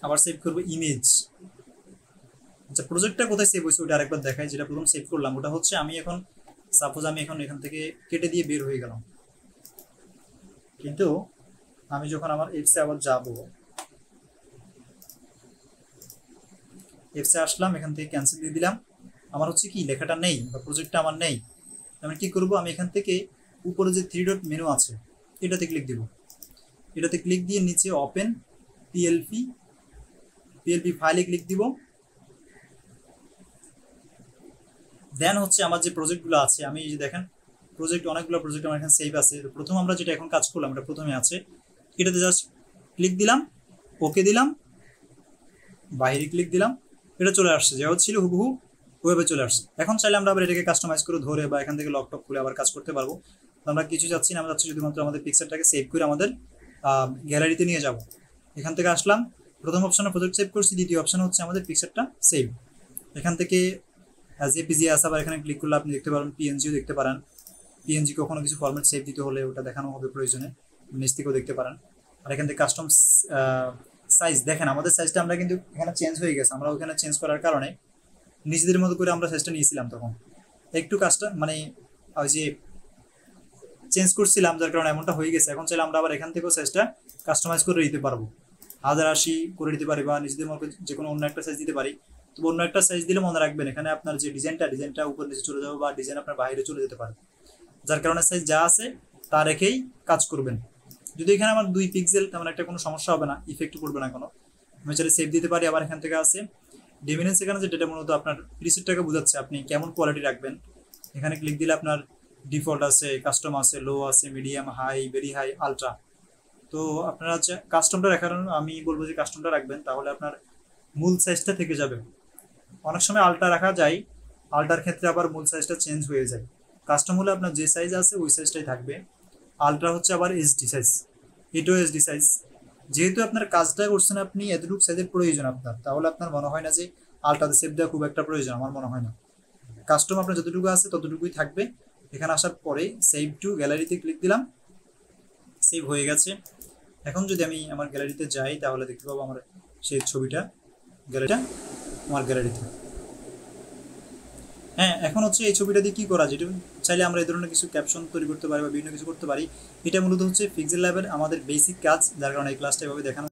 আবার সেভ করব ইমেজ। আচ্ছা, প্রজেক্টটা কোথায় সেভ হয়েছে ওটা আরেকবার দেখাই। যেটা প্রথম সেভ করলাম ওটা হচ্ছে আমি এখন সাপোজ আমি এখন এখান থেকে কেটে দিয়ে বের হয়ে গেলাম, কিন্তু আমি যখন আমার এপসে আবার যাব, এপসে আসলাম, এখান থেকে ক্যান্সেল দিয়ে দিলাম। আমার হচ্ছে কি লেখাটা নেই বা প্রজেক্টটা আমার নেই। আমি কি করব, আমি এখান থেকে উপরে যে 3 ডট মেনু আছে এটাতে ক্লিক দিব। এটাতে ক্লিক দিয়ে নিচে ওপেন পিএলপি ফাইলে ক্লিক দিব। দেন হচ্ছে আমার যে প্রজেক্টগুলো আছে, আমি এই যে দেখেন প্রজেক্ট, অনেকগুলো প্রজেক্ট আমার এখানে সেভ আছে। তো প্রথম আমরা যেটা এখন কাজ করলাম এটা প্রথমে আছে, এটাতে জাস্ট ক্লিক দিলাম, ওকে দিলাম, বাইরে ক্লিক দিলাম, এটা চলে আসছে। যেভাবে ছিল হুবহু ওইভাবে চলে আসছে। এখন চাইলে আমরা আবার এটাকে কাস্টমাইজ করে ধরে বা এখান থেকে লকটক খুলে আবার কাজ করতে পারবো। আমরা কিছু চাচ্ছি না, আমরা চাচ্ছি শুধুমাত্র আমাদের পিকচারটাকে সেভ করে আমাদের গ্যালারিতে নিয়ে যাব। এখান থেকে আসলাম, প্রথম অপশনে প্রজেক্ট সেভ করছি, দ্বিতীয় অপশন হচ্ছে আমাদের পিকচারটা সেভ। এখান থেকে জেপিজি আছে, আবার এখানে ক্লিক করলে আপনি দেখতে পারেন পিএনজিও দেখতে পারেন। পিএনজি কখনো কিছু ফরম্যাট সেভ দিতে হলে ওটা দেখানো হবে প্রয়োজনে, নিচ থেকেও দেখতে পারেন। আর এখান থেকে কাস্টম সাইজ দেখেন, আমাদের সাইজটা আমরা কিন্তু এখানে চেঞ্জ হয়ে গেছে। আমরা ওখানে চেঞ্জ করার কারণে নিজেদের মতো করে আমরা সাইজটা নিয়েছিলাম, তখন একটু কাজটা মানে ওই যে চেঞ্জ করছিলাম, যার কারণে এমনটা হয়ে গেছে। এখন চাইলে আমরা আবার এখান থেকেও সাইজটা কাস্টমাইজ করে দিতে পারবো, 1080 করে দিতে পারি বা নিজেদের মতো যে কোনো অন্য একটা সাইজ দিতে পারি। তো অন্য একটা সাইজ দিলে মনে রাখবেন এখানে আপনার যে ডিজাইনটা উপর নিচে চলে যাবে বা ডিজাইন আপনার বাইরে চলে যেতে পারে, যার কারণে সাইজ যা আছে তা রেখেই কাজ করবেন। যদি এখানে আমার 2 পিক্সেল, তেমন একটা কোনো সমস্যা হবে না, ইফেক্ট পড়বে না কোনো। আমি চাইলে সেভ দিতে পারি। আবার এখান থেকে আছে ডিমিনেন্স, এখানে যে ডেটা মূলত আপনার প্রিসেটটাকে বোঝাচ্ছে আপনি কেমন কোয়ালিটি রাখবেন। এখানে ক্লিক দিলে আপনার ডিফল্ট আছে, কাস্টম আছে, লো আছে, medium, high, very high, ultra. তো আপনারা হচ্ছে কাস্টমটা রাখার, আমি বলবো যে কাস্টমটা রাখবেন, তাহলে আপনার মূল সাইজটা থেকে যাবে। অনেক সময় আলট্রা রাখা যায়, আলট্রার ক্ষেত্রে আবার মূল সাইজটা চেঞ্জ হয়ে যায়। কাস্টম হলে আপনার যে সাইজ আছে ওই সাইজটাই থাকবে। আলট্রা হচ্ছে আবার এইচডি সাইজ, এটাও এইচডি সাইজ। যেহেতু আপনার কাজটা করছেন আপনি এতটুকু সাইজের প্রয়োজন আপনার, তাহলে আপনার মনে হয় না যে আলট্রাতে সেভ দেওয়া খুব একটা প্রয়োজন, আমার মনে হয় না। কাস্টম আপনার যতটুকু আছে ততটুকুই থাকবে। এখানে আসার পরে সেভ টু গ্যালারিতে ক্লিক দিলাম, সেভ হয়ে গেছে। এখন যদি আমি আমার গ্যালারিতে যাই তাহলে দেখতে পাবো আমার সেই ছবিটা গ্যালারিটা আমার গ্যালারিতে। হ্যাঁ, এখন হচ্ছে এই ছবিটা দিয়ে কী করা, যেটা চাইলে আমরা এই ধরনের কিছু ক্যাপশন তৈরি করতে পারি বা বিভিন্ন কিছু করতে পারি। এটা মূলত হচ্ছে পিক্সেল ল্যাবের আমাদের বেসিক কাজ, যার কারণে এই ক্লাসটা এভাবে দেখানো।